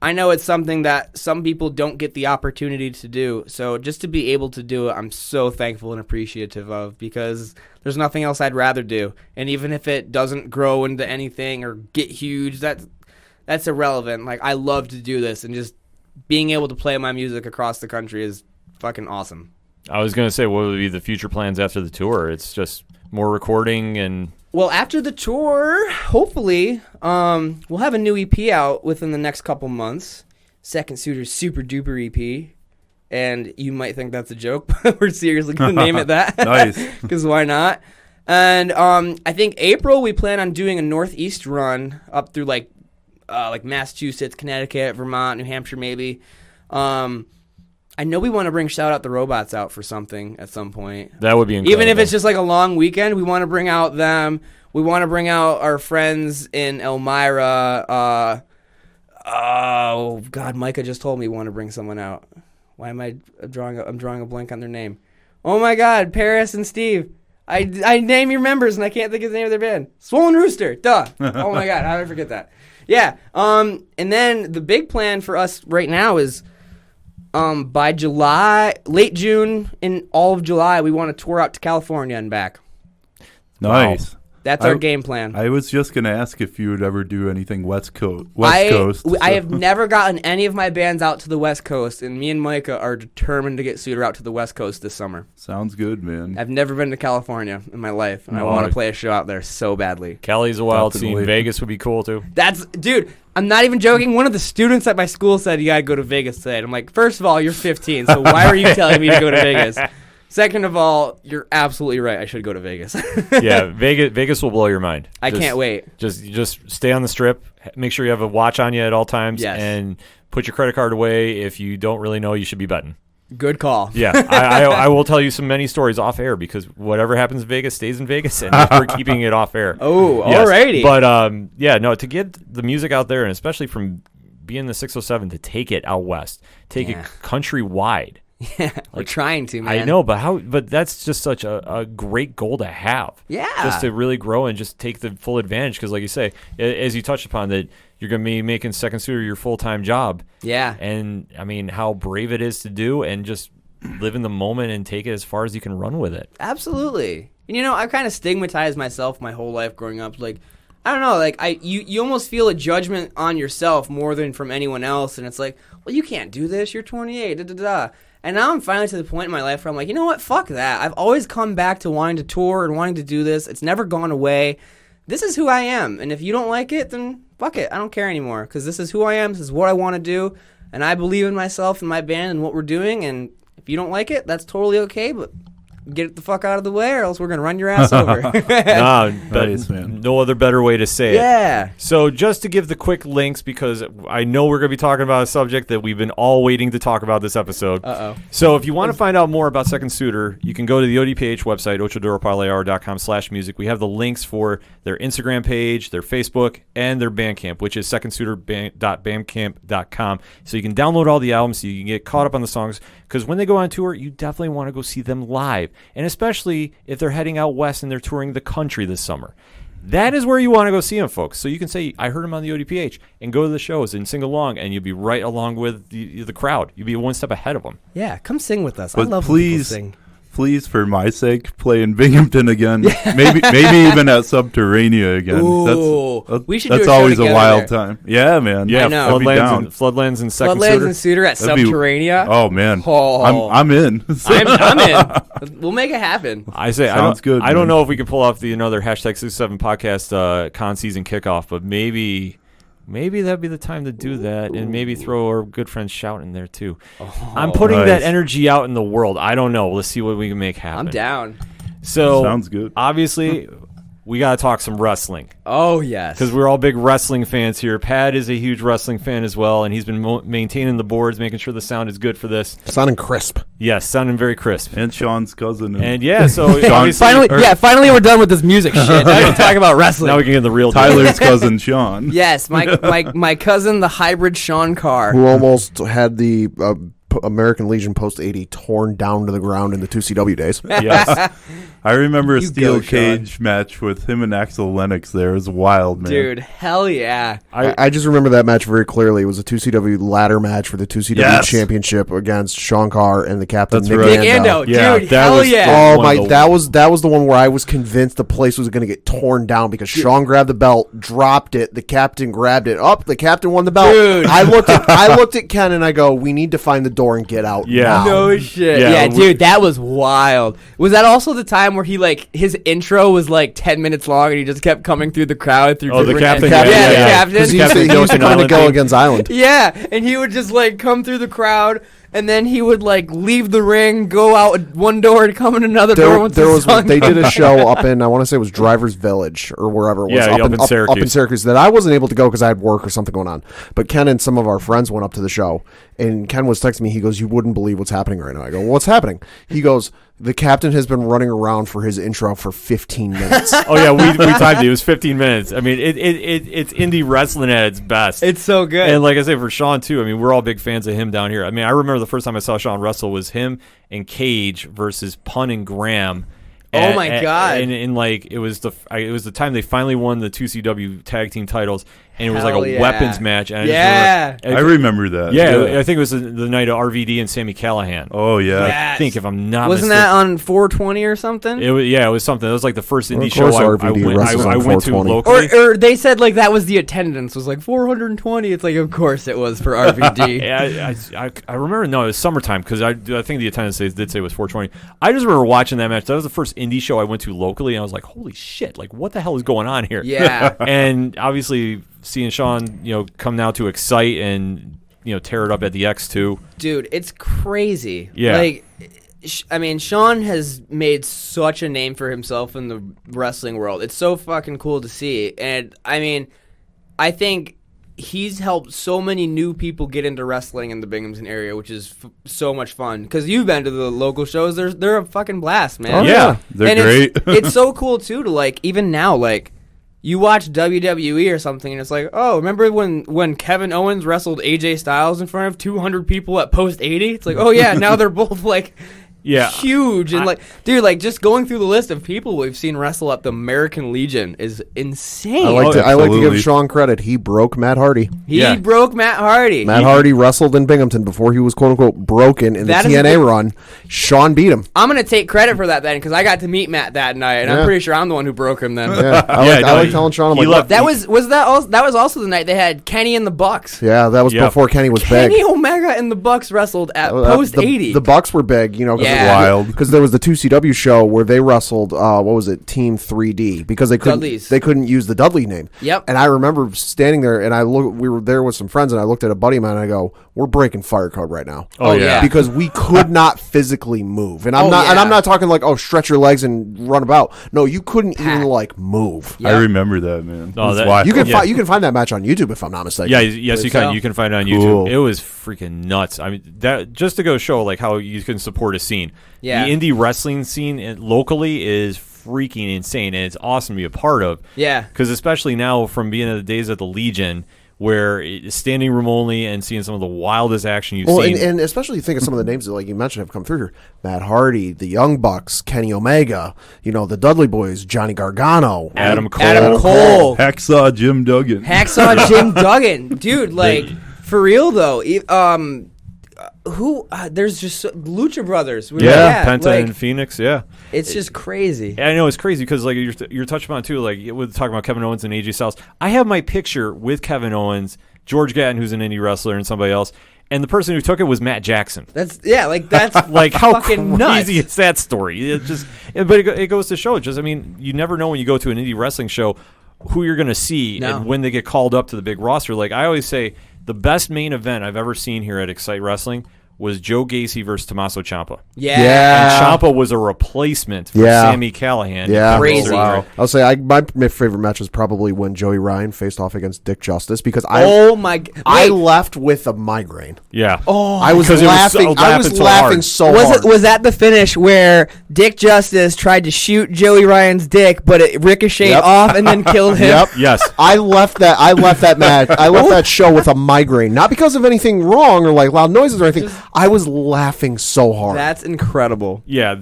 I know it's something that some people don't get the opportunity to do. So just to be able to do it, I'm so thankful and appreciative of, because there's nothing else I'd rather do. And even if it doesn't grow into anything or get huge, that's irrelevant. Like, I love to do this, and just being able to play my music across the country is fucking awesome. I was going to say, what would be the future plans after the tour? It's just more recording and... Well, after the tour, hopefully, we'll have a new EP out within the next couple months. Second Suitor's Super Duper EP. And you might think that's a joke, but we're seriously going to name it that. Nice. Because why not? And I think April, we plan on doing a Northeast run up through like Massachusetts, Connecticut, Vermont, New Hampshire maybe. I know we want to bring Shout Out the Robots out for something at some point. That would be incredible. Even if it's just like a long weekend, we want to bring out them. We want to bring out our friends in Elmira. Oh, God, Micah just told me we want to bring someone out. Why am I'm drawing a blank on their name. Oh, my God, Paris and Steve. I name your members, and I can't think of the name of their band. Swollen Rooster, duh. Oh, my God, how did I forget that? Yeah, and then the big plan for us right now is... by July, late June, and all of July, we want to tour out to California and back. Nice. Wow. That's our game plan. I was just going to ask if you would ever do anything West Coast. I have never gotten any of my bands out to the West Coast, and me and Micah are determined to get Suitor out to the West Coast this summer. Sounds good, man. I've never been to California in my life, and I want to play a show out there so badly. Cali's a wild scene. Vegas would be cool, too. Dude, I'm not even joking. One of the students at my school said, you got to go to Vegas today. And I'm like, first of all, you're 15, so why are you telling me to go to Vegas? Second of all, you're absolutely right. I should go to Vegas. Yeah, Vegas will blow your mind. I can't wait. Just stay on the strip. Make sure you have a watch on you at all times. Yes. And put your credit card away. If you don't really know, you should be betting. Good call. Yeah, I will tell you many stories off air, because whatever happens in Vegas stays in Vegas, and we're keeping it off air. Oh, yes. Alrighty. But to get the music out there, and especially from being the 607, to take it out west, take it countrywide. Yeah, we're trying to, man. I know, but that's just such a great goal to have. Yeah. Just to really grow and just take the full advantage, because like you say, as you touched upon, that you're going to be making Second Suitor your full-time job. Yeah. And, I mean, how brave it is to do, and just live in the moment and take it as far as you can run with it. Absolutely. And, I've kind of stigmatized myself my whole life growing up. Like, I don't know, like, you almost feel a judgment on yourself more than from anyone else. And it's like, well, you can't do this. You're 28, da-da-da. And now I'm finally to the point in my life where I'm like, you know what? Fuck that. I've always come back to wanting to tour and wanting to do this. It's never gone away. This is who I am. And if you don't like it, then fuck it. I don't care anymore, because this is who I am. This is what I want to do. And I believe in myself and my band and what we're doing. And if you don't like it, that's totally okay. But get it the fuck out of the way, or else we're going to run your ass over. Nice, man. No other better way to say it. Yeah. So just to give the quick links, because I know we're going to be talking about a subject that we've been all waiting to talk about this episode. Uh-oh. So if you want to find out more about Second Suitor, you can go to the ODPH website, ochoduroparlayhour.com/music. We have the links for their Instagram page, their Facebook, and their Bandcamp, which is secondsuitor.bandcamp.com. So you can download all the albums so you can get caught up on the songs, because when they go on tour, you definitely want to go see them live. And especially if they're heading out west and they're touring the country this summer. That is where you want to go see them, folks. So you can say, I heard them on the ODPH, and go to the shows and sing along, and you'll be right along with the crowd. You'll be one step ahead of them. Yeah, come sing with us. But I love when people sing. Please, for my sake, play in Binghamton again. maybe even at Subterranea again. Ooh, we should do that's a show always a wild there. time. Yeah, man. Yeah, I know. Floodlands and Second Suitor. Floodlands and Suitor at Subterranea. Oh man, oh. I'm in. I'm in. We'll make it happen. I say, Sounds good. I don't know if we can pull off another #607 podcast con season kickoff, but maybe that'd be the time to do that, and maybe throw our good friend Shout in there too. I'm putting that energy out in the world. I don't know. Let's see what we can make happen. I'm down. So sounds good. Obviously, we got to talk some wrestling. Oh, yes. Because we're all big wrestling fans here. Pat is a huge wrestling fan as well, and he's been maintaining the boards, making sure the sound is good for this. Sounding crisp. Yes, sounding very crisp. And Sean's cousin. And yeah, so obviously, finally we're done with this music shit. Now we can talk about wrestling. now we can get the real Tyler's cousin, Sean. Yes, my cousin, the hybrid Sean Carr. Who almost had the American Legion Post 80 torn down to the ground in the 2CW days. Yes. I remember a You steel go, Sean. cage match with him and Axel Lennox there. It was wild, man. Dude, hell yeah. I just remember that match very clearly. It was a 2CW ladder match for the 2CW Yes. championship against Sean Carr and the captain, That's Nick right. Nick Ando. Ando, Yeah, dude, that hell was yeah. Oh one my! of the- That was the one where I was convinced the place was going to get torn down because Sean grabbed the belt, dropped it, the captain grabbed it up, the captain won the belt. Dude. I looked at Ken and I go, "We need to find the door and get out." Yeah. now. No shit. Yeah, Yeah, we- dude, that was wild. Was that also the time where he his intro was 10 minutes long and he just kept coming through the crowd through Oh, the different- captain, Yeah, yeah, the yeah. captain. Because he Captain used to Gilligan come to Island go thing. against Island. Yeah, and he would just come through the crowd, and then he would leave the ring, go out one door, and come in another door. Once There the was song they did a came show up in I want to say it was Drivers Village or wherever it was Yeah, up in up Syracus. in Syracus that I wasn't able to go because I had work or something going on. But Ken and some of our friends went up to the show, and Ken was texting me. He goes, "You wouldn't believe what's happening right now." I go, "What's happening?" He goes, "The captain has been running around for his intro for 15 minutes." Oh yeah, we timed it. It was 15 minutes. I mean, it's indie wrestling at its best. It's so good. And like I say, for Sean too. I mean, we're all big fans of him down here. I mean, I remember the first time I saw Sean wrestle was him and Cage versus Pun and Graham. Oh my God. And it was the time they finally won the 2CW tag team titles, and it was Hell like a yeah. weapons match. And Yeah. I remember that. Yeah, I think it was the night of RVD and Sammy Callahan. Oh, yeah. I think if I'm not Wasn't mistaken. that on 420 or something? It was something. It was like the first Well, indie of show course RVD wrestles I on went to 420. locally. Or they said that was the attendance was 420. It's of course it was for RVD. Yeah, I remember. No, it was summertime because I think the attendance did say it was 420. I just remember watching that match. That was the first indie show I went to locally, and I was like, "Holy shit! What the hell is going on here?" Yeah. And obviously seeing Sean, come now to Excite and tear it up at the X2. Dude, it's crazy. Yeah. Sean has made such a name for himself in the wrestling world. It's so fucking cool to see. And, I think he's helped so many new people get into wrestling in the Binghamton area, which is so much fun. Because you've been to the local shows. They're a fucking blast, man. Oh, Yeah. They're And great. It's so cool, too, to, even now, you watch WWE or something, and it's oh, remember when Kevin Owens wrestled AJ Styles in front of 200 people at Post 80? It's oh yeah, now they're both Yeah. huge and dude, just going through the list of people we've seen wrestle at the American Legion is insane. I like to absolutely. give Sean credit. He broke Matt Hardy. He Yeah. broke Matt Hardy. Matt Hardy wrestled in Binghamton before he was quote unquote broken in the That is TNA the- run. Sean beat him. I'm gonna take credit for that then because I got to meet Matt that night, and I'm Yeah. pretty sure I'm the one who broke him then. Yeah, I like telling Sean. I'm he like, left- That was also the night they had Kenny and the Bucks. yeah, that was Yep. before Kenny was Kenny big. Omega and the Bucks wrestled at Post 80. The Bucks were big, Yeah. Wild. because there was the 2CW show where they wrestled. What was it, Team 3D? Because they Dudleys. couldn't use the Dudley name. Yep. And I remember standing there, and we were there with some friends, and I looked at a buddy of mine, and I go, "We're breaking fire code right now." Oh, yeah. Because we could not physically move, and Oh, I'm not talking stretch your legs and run about. No, you couldn't even move. I remember that, man. Oh, It's that- wild. You can Yeah. you can find that match on YouTube if I'm not mistaken. Yeah, yes, you can. so. You can find it on Cool. YouTube. It was freaking nuts. I mean, that just to go show how you can support a scene. Yeah. The indie wrestling scene locally is freaking insane, and it's awesome to be a part of. Yeah. Because especially now, from being in the days at the Legion, where it's standing room only and seeing some of the wildest action you've Well, seen. and especially you think of some of the names that, you mentioned, have come through here: Matt Hardy, the Young Bucks, Kenny Omega, the Dudley Boys, Johnny Gargano, Adam Cole. Adam Cole. Hacksaw Jim Duggan. Hacksaw Jim Duggan. Dude, for real though. There's just Lucha Brothers. Yeah, Penta and Phoenix. Yeah, it's just crazy. I know it's crazy because you're touching on it too. We're talking about Kevin Owens and AJ Styles. I have my picture with Kevin Owens, George Gatton, who's an indie wrestler, and somebody else. And the person who took it was Matt Jackson. That's Like how fucking crazy nuts. is that story? It goes to show. You never know when you go to an indie wrestling show who you're going to see and when they get called up to the big roster. Like I always say, the best main event I've ever seen here at Excite Wrestling was Joe Gacy versus Tommaso Ciampa. Yeah. And Ciampa was a replacement for Sami Callihan. Yeah. Crazy. Wow. I'll say my favorite match was probably when Joey Ryan faced off against Dick Justice because I left with a migraine. Yeah. Oh, I was laughing. I was laughing so hard. Was that the finish where Dick Justice tried to shoot Joey Ryan's dick, but it ricocheted off and then killed him? Yep. Yes. I left that match. I left that show with a migraine, not because of anything wrong or like loud noises or anything. I was laughing so hard. That's incredible. Yeah,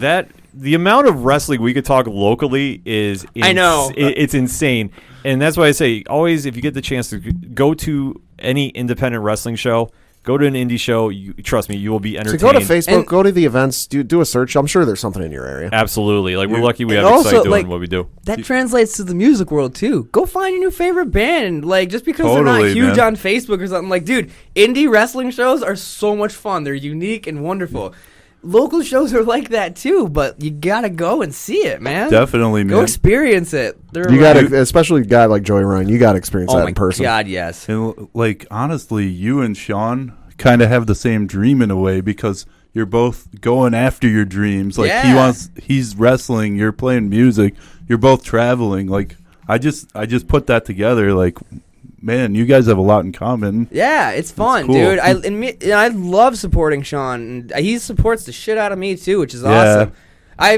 the amount of wrestling we could talk locally is I know. It's insane. And that's why I say always if you get the chance to go to any independent wrestling show, go to an indie show, trust me, you will be entertained. So go to Facebook, go to the events, do a search. I'm sure there's something in your area. Absolutely. Like we're lucky we have also, Excite doing like, what we do. That translates to the music world too. Go find your new favorite band. Like just because they're not huge on Facebook or something. Like, dude, indie wrestling shows are so much fun. They're unique and wonderful. Local shows are like that too, but you gotta go and see it, man. Definitely, man. Go experience it. You gotta, especially a guy like Joey Ryan, you gotta experience that in person. Oh my God, yes. And like honestly, you and Sean kind of have the same dream in a way because you're both going after your dreams. Like he's wrestling, you're playing music, you're both traveling. Like I just put that together. Like, man, you guys have a lot in common. Yeah, it's fun, cool. dude. I love supporting Sean. And he supports the shit out of me too, which is awesome. I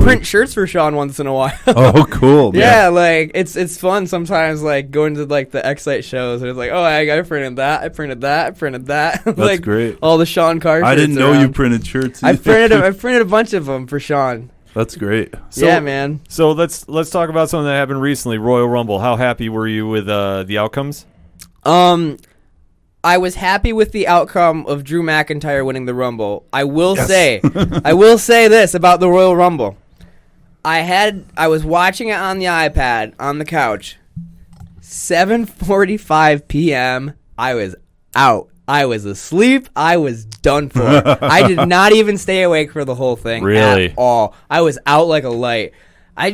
print shirts for Sean once in a while. Oh, cool. Man. Yeah, like it's fun sometimes, like going to like the Excite shows and it's like, oh, I printed that, I printed that. That's like, great. All the Sean Carr. I didn't know you printed shirts. I printed a bunch of them for Sean. That's great. Yeah, man. So let's talk about something that happened recently. Royal Rumble. How happy were you with the outcomes? I was happy with the outcome of Drew McIntyre winning the Rumble. I will say this about the Royal Rumble. I was watching it on the iPad on the couch. 7:45 p.m. I was out. I was asleep. I was done for. I did not even stay awake for the whole thing at all. I was out like a light. I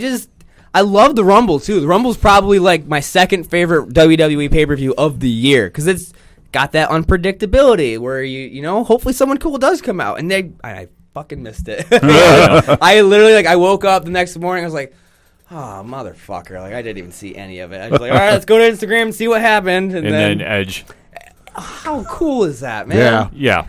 love the Rumble too. The Rumble's probably like my second favorite WWE pay-per-view of the year because it's got that unpredictability where you know hopefully someone cool does come out and I fucking missed it. I literally I woke up the next morning. I was like, oh motherfucker! Like I didn't even see any of it. I was like, all right, let's go to Instagram and see what happened. And then Edge. How cool is that, man? Yeah.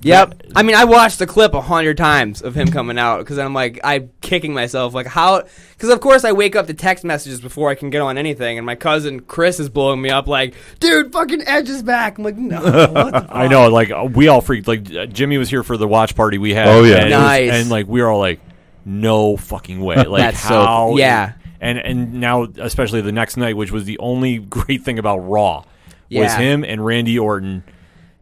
Yep. I mean, I watched the clip 100 times of him coming out because I'm like, I'm kicking myself. Like, how? Because, of course, I wake up to text messages before I can get on anything. And my cousin Chris is blowing me up like, dude, fucking Edge is back. I'm like, no. What the fuck? I know. Like, we all freaked. Like, Jimmy was here for the watch party we had. Oh, yeah. And nice. And, like, we were all like, no fucking way. Like, That's how? so, yeah. And now, especially the next night, which was the only great thing about Raw, was him and Randy Orton.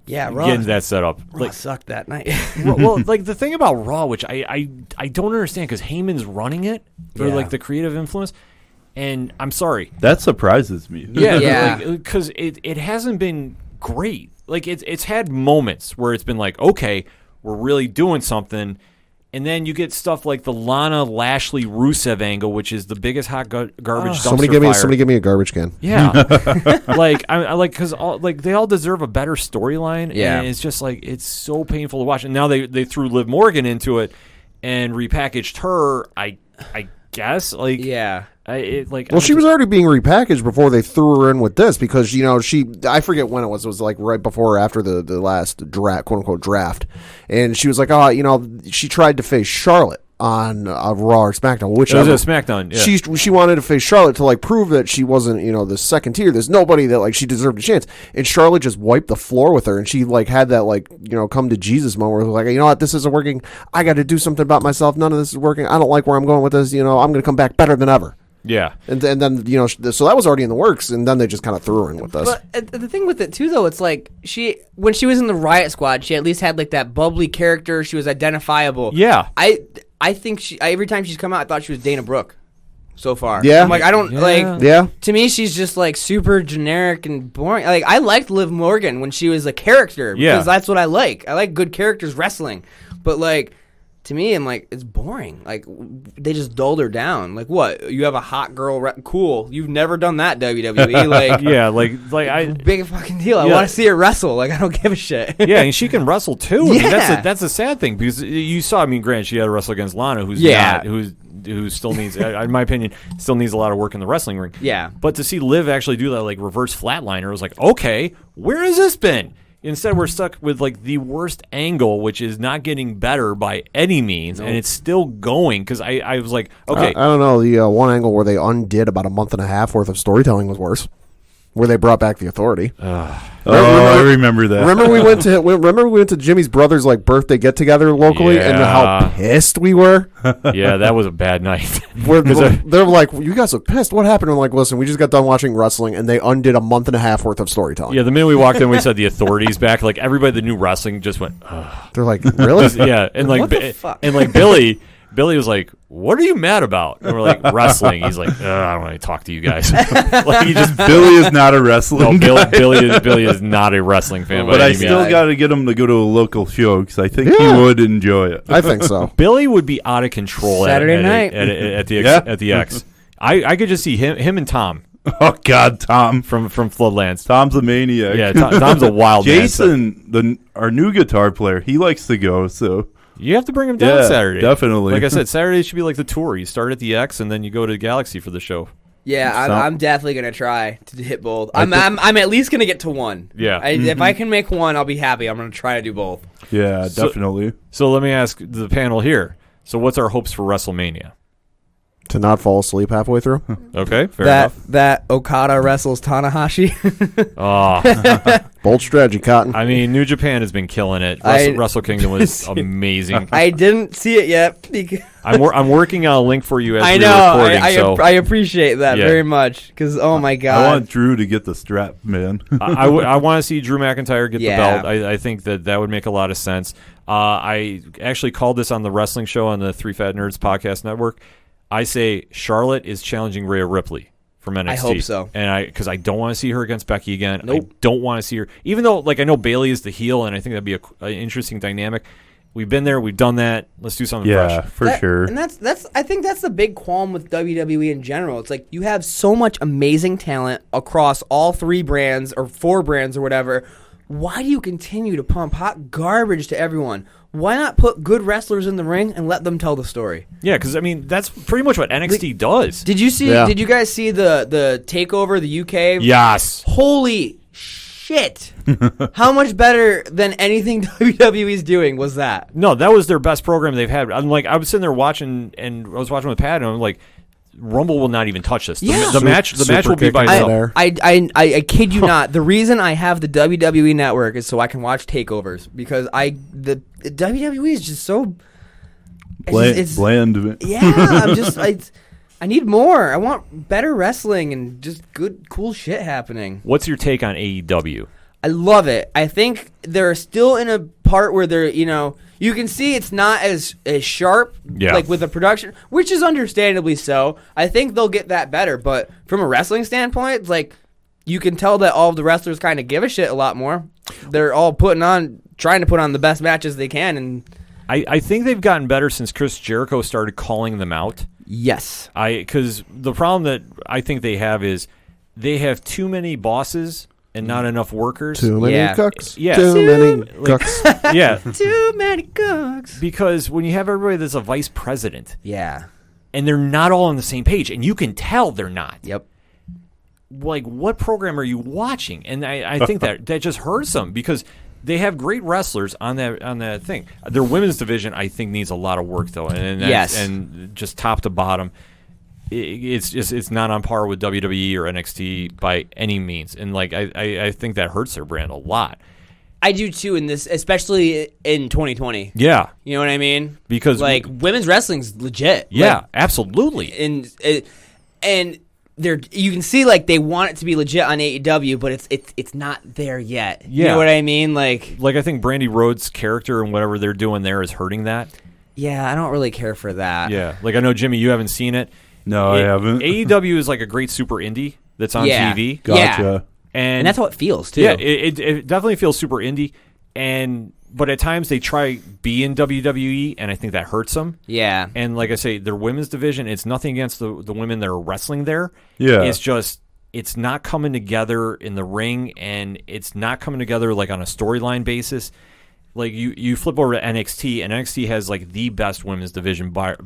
Yeah, Raw getting that set up. Raw sucked that night. well, like the thing about Raw, which I don't understand, because Heyman's running it for like the creative influence, and I'm sorry, that surprises me. Yeah, because it hasn't been great. Like it's had moments where it's been like, okay, we're really doing something. And then you get stuff like the Lana Lashley Rusev angle, which is the biggest hot garbage dumpster fire. Somebody give me a garbage can. Yeah, like I like because they all deserve a better storyline. Yeah, and it's just like it's so painful to watch. And now they threw Liv Morgan into it and repackaged her. I guess like she was already being repackaged before they threw her in with this because I forget when it was like right before or after the last draft, quote unquote draft, and she was like, she tried to face Charlotte on Raw or SmackDown, which was a SmackDown. Yeah. She wanted to face Charlotte to like prove that she wasn't the second tier. There's nobody that like she deserved a chance, and Charlotte just wiped the floor with her, and she like had that like come to Jesus moment where it was like, you know what, this isn't working. I got to do something about myself. None of this is working. I don't like where I'm going with this. I'm going to come back better than ever. Yeah, and then so that was already in the works, and then they just kind of threw her in with us. But the thing with it too, though, it's like when she was in the Riot Squad, she at least had like that bubbly character. She was identifiable. Yeah, I think every time she's come out, I thought she was Dana Brooke. So far, yeah, I'm like I don't like. Yeah, to me, she's just like super generic and boring. Like I liked Liv Morgan when she was a character because that's what I like. I like good characters wrestling, but like to me, I'm like, it's boring. Like, they just dulled her down. Like, what? You have a hot girl, cool. You've never done that, WWE. Like, Yeah, like I. big fucking deal. I Yeah. want to see her wrestle. Like, I don't give a shit. Yeah, and she can wrestle too. I mean, Yeah. that's a sad thing because you saw. I mean, granted, she had to wrestle against Lana, who still needs, in my opinion, still needs a lot of work in the wrestling ring. Yeah. But to see Liv actually do that, like reverse flatliner, was like, okay, where has this been? Instead, we're stuck with like the worst angle, which is not getting better by any means, and it's still going. Because I was like, okay, I don't know. The one angle where they undid about a month and a half worth of storytelling was worse. Where they brought back the Authority. I remember that. Remember we went to Jimmy's brother's like birthday get together locally, and Yeah. how pissed we were. yeah, that was a bad night. They're like, you guys look pissed. What happened? I'm like, listen, we just got done watching wrestling, and they undid a month and a half worth of storytelling. Yeah, the minute we walked in, we said the Authority's back. Like everybody that knew wrestling just went, ugh. They're like, really? Yeah, and like What the fuck? and like Billy was like, "What are you mad about?" And we're like, "Wrestling." He's like, "I don't want to talk to you guys." Like he just Billy is not a wrestling no, guy. Billy is not a wrestling fan. But by I any still means. got to get him to go to a local show because I think Yeah. he would enjoy it. I think so. Billy would be out of control Saturday night. at the Yeah. at the X. I could just see him and Tom Oh God, Tom! from Floodlands. Tom's a maniac. Yeah, Tom's a wild man. So Jason, our new guitar player, he likes to go. So you have to bring him down Yeah, Saturday. definitely. Like I said, Saturday should be like the tour. You start at the X and then you go to Galaxy for the show. Yeah, So- I'm definitely gonna try to hit both. I'm at least gonna get to one. Yeah. If I can make one, I'll be happy. I'm gonna try to do both. yeah, So- definitely. So let me ask the panel here. So what's our hopes for WrestleMania? To not fall asleep halfway through. Okay, fair enough. That Okada wrestles Tanahashi. Oh, Bold strategy, Cotton. I mean, New Japan has been killing it. Wrestle Kingdom was amazing. I didn't see it yet. Because I'm working on a link for you as I we're know. recording. so I appreciate that Yeah. very much. Because oh my I god, want Drew to get the strap, man. I want to see Drew McIntyre get Yeah. the belt. I think that would make a lot of sense. I actually called this on the wrestling show on the Three Fat Nerds podcast network. I say Charlotte is challenging Rhea Ripley from NXT. I hope so. And because I don't want to see her against Becky again. Nope. I don't want to see her, even though like I know Bayley is the heel, and I think that'd be an interesting dynamic. We've been there, we've done that. Let's do something yeah, fresh. for sure. And that's I think that's the big qualm with WWE in general. It's like you have so much amazing talent across all 3 brands or 4 brands or whatever. Why do you continue to pump hot garbage to everyone? Why not put good wrestlers in the ring and let them tell the story? Yeah, because I mean that's pretty much what NXT does. Did you see? Yeah. Did you guys see the takeover, the UK? Yes. Holy shit! How much better than anything WWE's doing was that? No, that was their best program they've had. I'm like, I was sitting there watching, and I was watching with Pat, and I'm like, Rumble will not even touch this. Yeah. The match will be by Super kick itself. there. I kid you not. The reason I have the WWE Network is so I can watch takeovers because the WWE is just so Bland. yeah. I need more. I want better wrestling and just good, cool shit happening. What's your take on AEW? I love it. I think they're still in a part where they're, you can see it's not as sharp, Yeah. like with the production, which is understandably so. I think they'll get that better, but from a wrestling standpoint, it's like you can tell that all of the wrestlers kind of give a shit a lot more. They're all trying to put on the best matches they can, and I think they've gotten better since Chris Jericho started calling them out. yes, Because the problem that I think they have is they have too many bosses and not enough workers. Too many Yeah. cooks. Yeah. Too many cooks. Yeah, too many cooks. because when you have everybody that's a vice president Yeah. and they're not all on the same page, and you can tell they're not. Yep. Like, what program are you watching? And I think that just hurts them because they have great wrestlers on that thing. Their women's division, I think, needs a lot of work though, and Yes. and just top to bottom, it's not on par with WWE or NXT by any means. And like I think that hurts their brand a lot. I do too in this, especially in 2020. Yeah, You know what I mean? because Like women's wrestling's legit. yeah, Like, absolutely. and you can see like they want it to be legit on AEW, but it's not there yet. You Yeah. know what I mean? Like, Like I think Brandy Rhodes' character and whatever they're doing there is hurting that. yeah, I don't really care for that. Yeah, like I know Jimmy, you haven't seen it. No, I haven't. AEW is like a great super indie that's on Yeah. TV. Gotcha. And that's how it feels too. Yeah, it definitely feels super indie. But at times they try be in WWE, and I think that hurts them. Yeah. And like I say, their women's division, it's nothing against the women that are wrestling there. Yeah. It's just, it's not coming together in the ring, and it's not coming together like on a storyline basis. Like you flip over to NXT, and NXT has like the best women's division by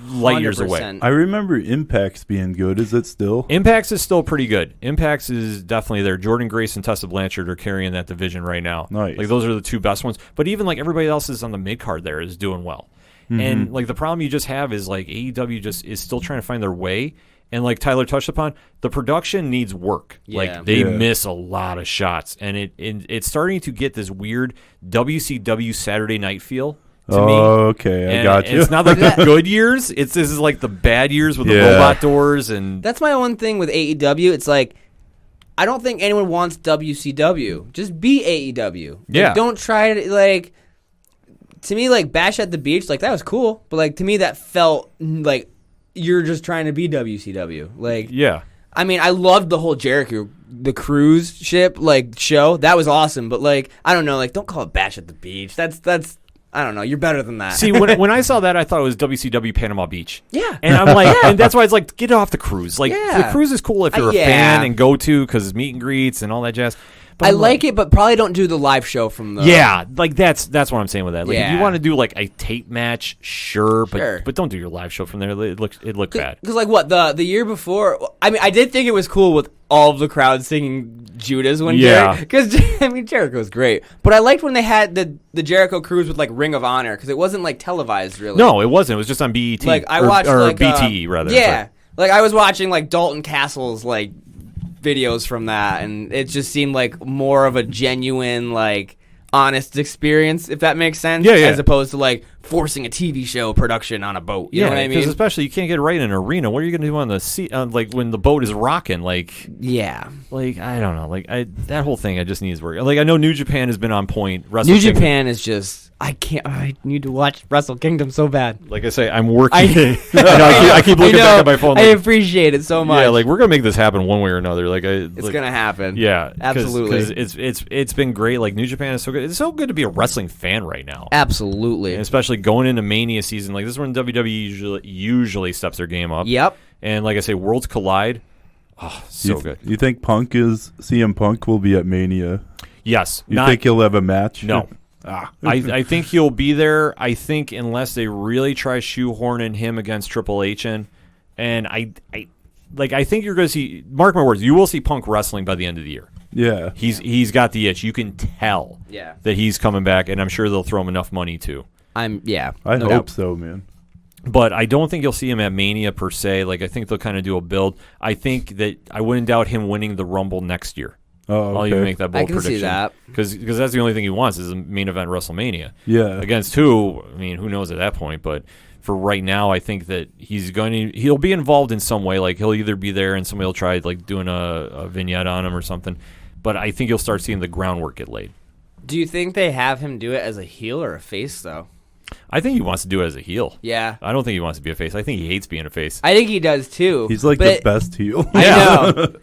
light years away. I remember Impact's being good. Is it still? Impact's is still pretty good. Impact's is definitely there. Jordan Grace and Tessa Blanchard are carrying that division right now. Nice. Like those are the two best ones. But even like everybody else is on the mid card there is doing well. And like the problem you just have is like AEW just is still trying to find their way. And like Tyler touched upon, the production needs work. Yeah. Like they miss a lot of shots, and it's starting to get this weird WCW Saturday Night feel to me. Okay, I got you. It's not like the good years. This is like the bad years with the robot doors and. That's my one thing with AEW. It's like, I don't think anyone wants WCW. Just be AEW. Yeah. Like, don't try to like. To me, like Bash at the Beach, like that was cool, but like to me that felt like. You're just trying to be WCW. Like, yeah. I mean, I loved the whole Jericho, the cruise ship, like, show. That was awesome. But, like, I don't know. Like, don't call it Bash at the Beach. That's I don't know. You're better than that. See, when I saw that, I thought it was WCW Panama Beach. Yeah. And I'm like, and that's why it's like, get off the cruise. Like, the cruise is cool if you're a fan and go to because it's meet and greets and all that jazz. But I like it, but probably don't do the live show from the. Yeah, like that's what I'm saying with that. Like, if you want to do like a tape match, sure, but don't do your live show from there. It looked bad. Because like what the year before, I mean, I did think it was cool with all of the crowd singing Judas one day. Because I mean, Jericho's great, but I liked when they had the Jericho cruise with like Ring of Honor because it wasn't like televised really. No, it wasn't. It was just on BET. Like I watched or like BTE rather. Yeah, like I was watching like Dalton Castle's like videos from that, and it just seemed like more of a genuine like honest experience, if that makes sense. Yeah. As opposed to like forcing a TV show production on a boat. You know what I mean? Because especially you can't get right in an arena. What are you going to do on the sea? Like when the boat is rocking? Like like I don't know. Like that whole thing, I just needs work. Like I know New Japan has been on point. New Japan is just. I need to watch Wrestle Kingdom so bad. Like I say, I'm working. I keep looking back at my phone. I appreciate it so much. Yeah, like we're gonna make this happen one way or another. Like it's gonna happen. Yeah, absolutely. Because it's been great. Like New Japan is so good. It's so good to be a wrestling fan right now. Absolutely, and especially going into Mania season. Like this is when WWE usually steps their game up. Yep. And like I say, worlds collide. Oh, so good. You think CM Punk will be at Mania? Yes. You think he'll have a match? No. I think he'll be there. I think unless they really try shoehorning him against Triple H and I think you're going to see, mark my words, you will see Punk wrestling by the end of the year. Yeah. He's got the itch. You can tell that he's coming back, and I'm sure they'll throw him enough money too. I hope so, man. But I don't think you'll see him at Mania per se. Like I think they'll kind of do a build. I think that I wouldn't doubt him winning the Rumble next year. Oh, okay. I'll even make that bold prediction. prediction. See that because that's the only thing he wants is a main event WrestleMania. Yeah. Against who? I mean, who knows at that point? But for right now, I think that he'll be involved in some way. Like he'll either be there and somebody will try like doing a vignette on him or something. But I think you'll start seeing the groundwork get laid. Do you think they have him do it as a heel or a face though? I think he wants to do it as a heel. Yeah. I don't think he wants to be a face. I think he hates being a face. I think he does too. He's like the best heel. I know.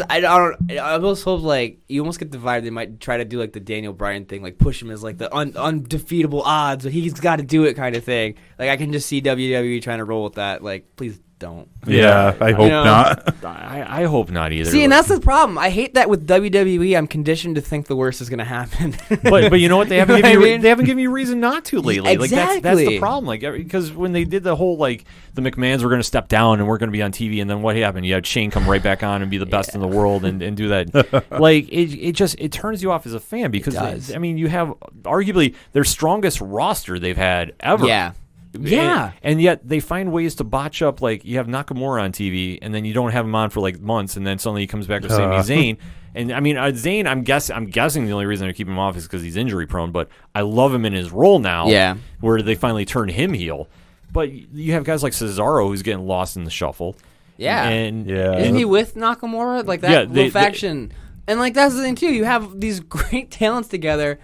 I almost hope like you almost get the vibe they might try to do like the Daniel Bryan thing, like push him as like the undefeatable odds, or he's got to do it kind of thing. Like I can just see WWE trying to roll with that. Like please don't. Yeah, I hope not. I hope not either. See, and that's the problem. I hate that with WWE. I'm conditioned to think the worst is going to happen. but you know what? They haven't given you reason not to lately. Exactly. Like that's the problem. Like because when they did the whole like the McMahons were going to step down and we're going to be on TV, and then what happened? You had Shane come right back on and be the best in the world and do that. Like it turns you off as a fan because I mean you have arguably their strongest roster they've had ever. Yeah. Yeah. And yet they find ways to botch up, like you have Nakamura on TV and then you don't have him on for like months and then suddenly he comes back with Sami Zayn. And I mean, Zayn, I'm guessing the only reason they keep him off is because he's injury prone, but I love him in his role now where they finally turn him heel. But you have guys like Cesaro who's getting lost in the shuffle. Yeah. And isn't he with Nakamura? Like that little faction. And like that's the thing too. You have these great talents together.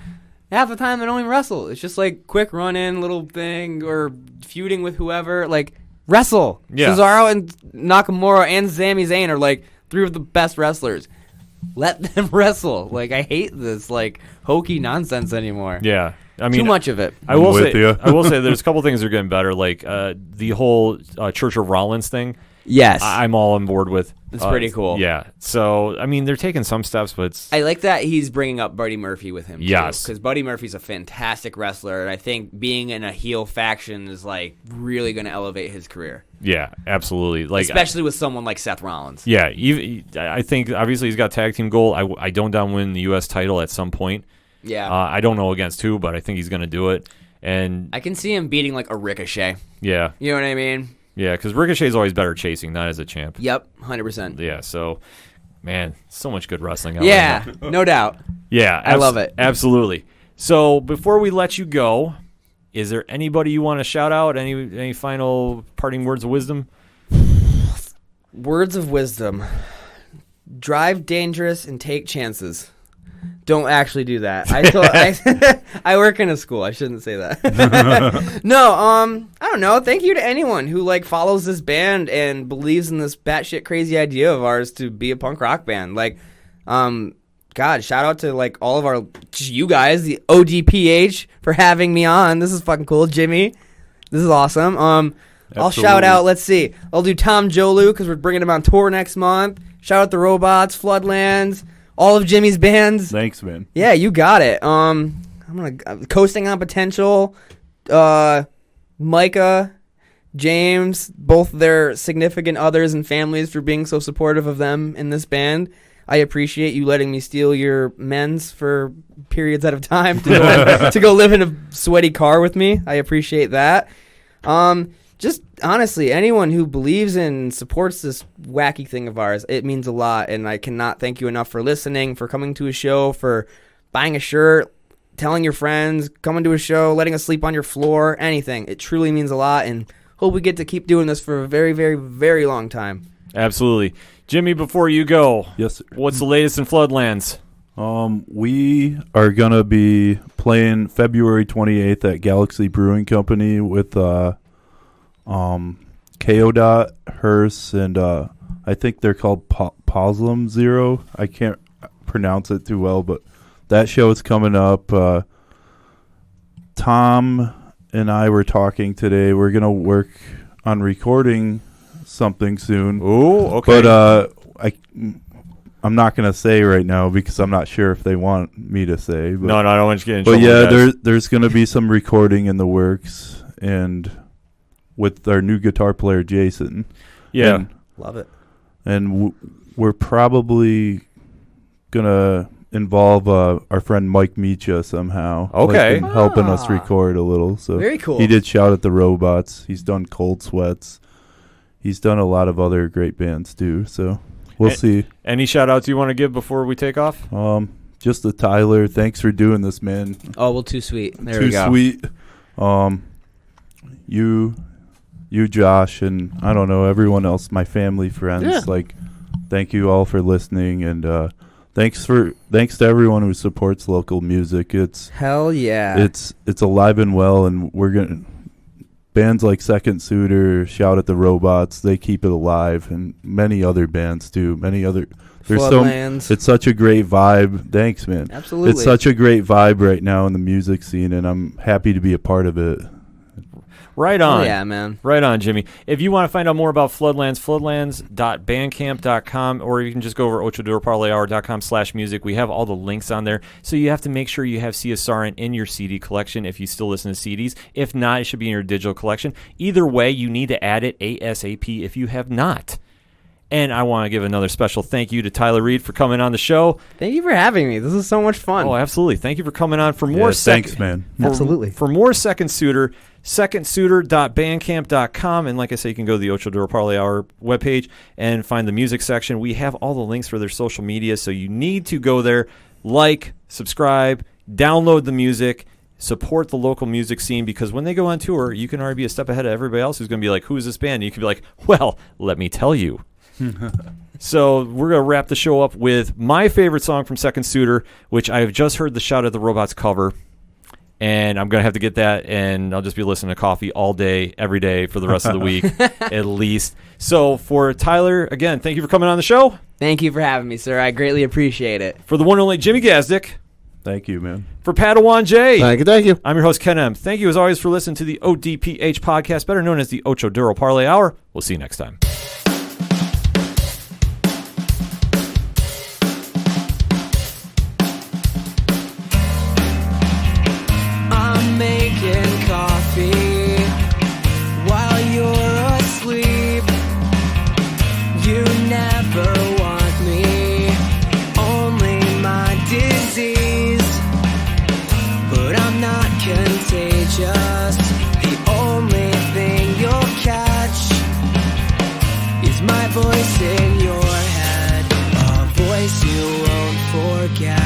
Half the time they don't even wrestle. It's just like quick run in little thing or feuding with whoever. Like wrestle. Yeah. Cesaro and Nakamura and Sami Zayn are like three of the best wrestlers. let them wrestle. Like, I hate this like hokey nonsense anymore. Yeah. I mean, too much of it. I will with say, you. I will say, there's a couple things that are getting better, like the whole Church of Rollins thing. Yes, I'm all on board with. It's pretty cool. Yeah. So I mean, they're taking some steps, but it's, I like that he's bringing up Buddy Murphy with him. Yes. Because Buddy Murphy's a fantastic wrestler, and I think being in a heel faction is like really going to elevate his career, yeah, absolutely. Like, especially with someone like Seth Rollins. yeah, I think obviously he's got tag team gold. I don't doubt win the U.S. title at some point. Yeah, I don't know against who, but I think he's going to do it. And I can see him beating like a Ricochet. yeah, You know what I mean? yeah, because Ricochet's always better chasing, not as a champ. Yep, 100%. Yeah, so man, so much good wrestling. Out Yeah, right now. no doubt. Yeah, I love it. Absolutely. So before we let you go, is there anybody you want to shout out? Any final parting words of wisdom? Words of wisdom: drive dangerous and take chances. Don't actually do that. I work in a school. I shouldn't say that. No, I don't know. Thank you to anyone who like follows this band and believes in this batshit crazy idea of ours to be a punk rock band. Like, God, shout out to like all of you guys, the ODPH, for having me on. This is fucking cool, Jimmy. This is awesome. I'll shout out. Let's see. I'll do Tom Jolu because we're bringing him on tour next month. Shout out the Robots, Floodlands. All of Jimmy's bands. Thanks, man. Yeah, you got it. I'm coasting on potential. Micah, James, both their significant others and families for being so supportive of them in this band. I appreciate you letting me steal your men's for periods at a time to go live in a sweaty car with me. I appreciate that. Just honestly, anyone who believes in and supports this wacky thing of ours, it means a lot, and I cannot thank you enough for listening, for coming to a show, for buying a shirt, telling your friends, coming to a show, letting us sleep on your floor, anything. It truly means a lot, and hope we get to keep doing this for a very, very, very long time. Absolutely. Jimmy, before you go, Yes, sir. what's the latest in Floodlands? We are gonna be playing February 28th at Galaxy Brewing Company with K.O. Hearse, and I think they're called Poslum Zero. I can't pronounce it too well, but that show is coming up. Tom and I were talking today. We're going to work on recording something soon. Oh, okay. But I'm not going to say right now because I'm not sure if they want me to say. But, no, I don't want you to get in but trouble. yeah, there's going to be some recording in the works, and with our new guitar player Jason. Yeah. Love it. And we're probably gonna involve our friend Mike Micha somehow. Okay. Like, helping us record a little. So Very cool. He did shout at the Robots. He's done Cold Sweats. He's done a lot of other great bands too. So we'll see. Any shout outs you want to give before we take off? Just to Tyler, thanks for doing this, man. Oh, well, too sweet. There Too we go. sweet. You, Josh, and I don't know, everyone else, my family, friends. Yeah. Like, thank you all for listening, and thanks to everyone who supports local music. Hell yeah. It's alive and well, and we're gonna bands like Second Suitor, Shout at the Robots, they keep it alive, and many other bands too. Floodlands. It's such a great vibe. Thanks, man. Absolutely. It's such a great vibe right now in the music scene, and I'm happy to be a part of it. Right on. Oh, yeah, man. Right on, Jimmy. If you want to find out more about Floodlands, floodlands.bandcamp.com, or you can just go over ochadorparlayhour.com/music. We have all the links on there. So you have to make sure you have CSR in your CD collection if you still listen to CDs. If not, it should be in your digital collection. Either way, you need to add it ASAP if you have not. And I want to give another special thank you to Tyler Reed for coming on the show. Thank you for having me. This is so much fun. Oh, absolutely. Thank you for coming on. For more Thanks, man. Absolutely. For more Second Suitor, secondsuitor.bandcamp.com. And like I said, you can go to the Ocho Duro Parlay Hour webpage and find the music section. We have all the links for their social media, so you need to go there, like, subscribe, download the music, support the local music scene, because when they go on tour, you can already be a step ahead of everybody else who's going to be like, who is this band? And you can be like, well, let me tell you. So we're going to wrap the show up with my favorite song from Second Suitor, which I have just heard the Shout at the Robots cover, and I'm going to have to get that, and I'll just be listening to Coffee all day, every day for the rest of the week, at least. So for Tyler, again, thank you for coming on the show. Thank you for having me, sir. I greatly appreciate it. For the one and only Jimmy Gazdik. Thank you, man. For Padawan J. Thank you. I'm your host, Ken M. Thank you, as always, for listening to the ODPH podcast, better known as the Ocho Duro Parlay Hour. We'll see you next time. I'm making coffee while you're asleep. You never want me, only my disease. But I'm not contagious. The only thing you'll catch is my voice in your head, a voice you won't forget.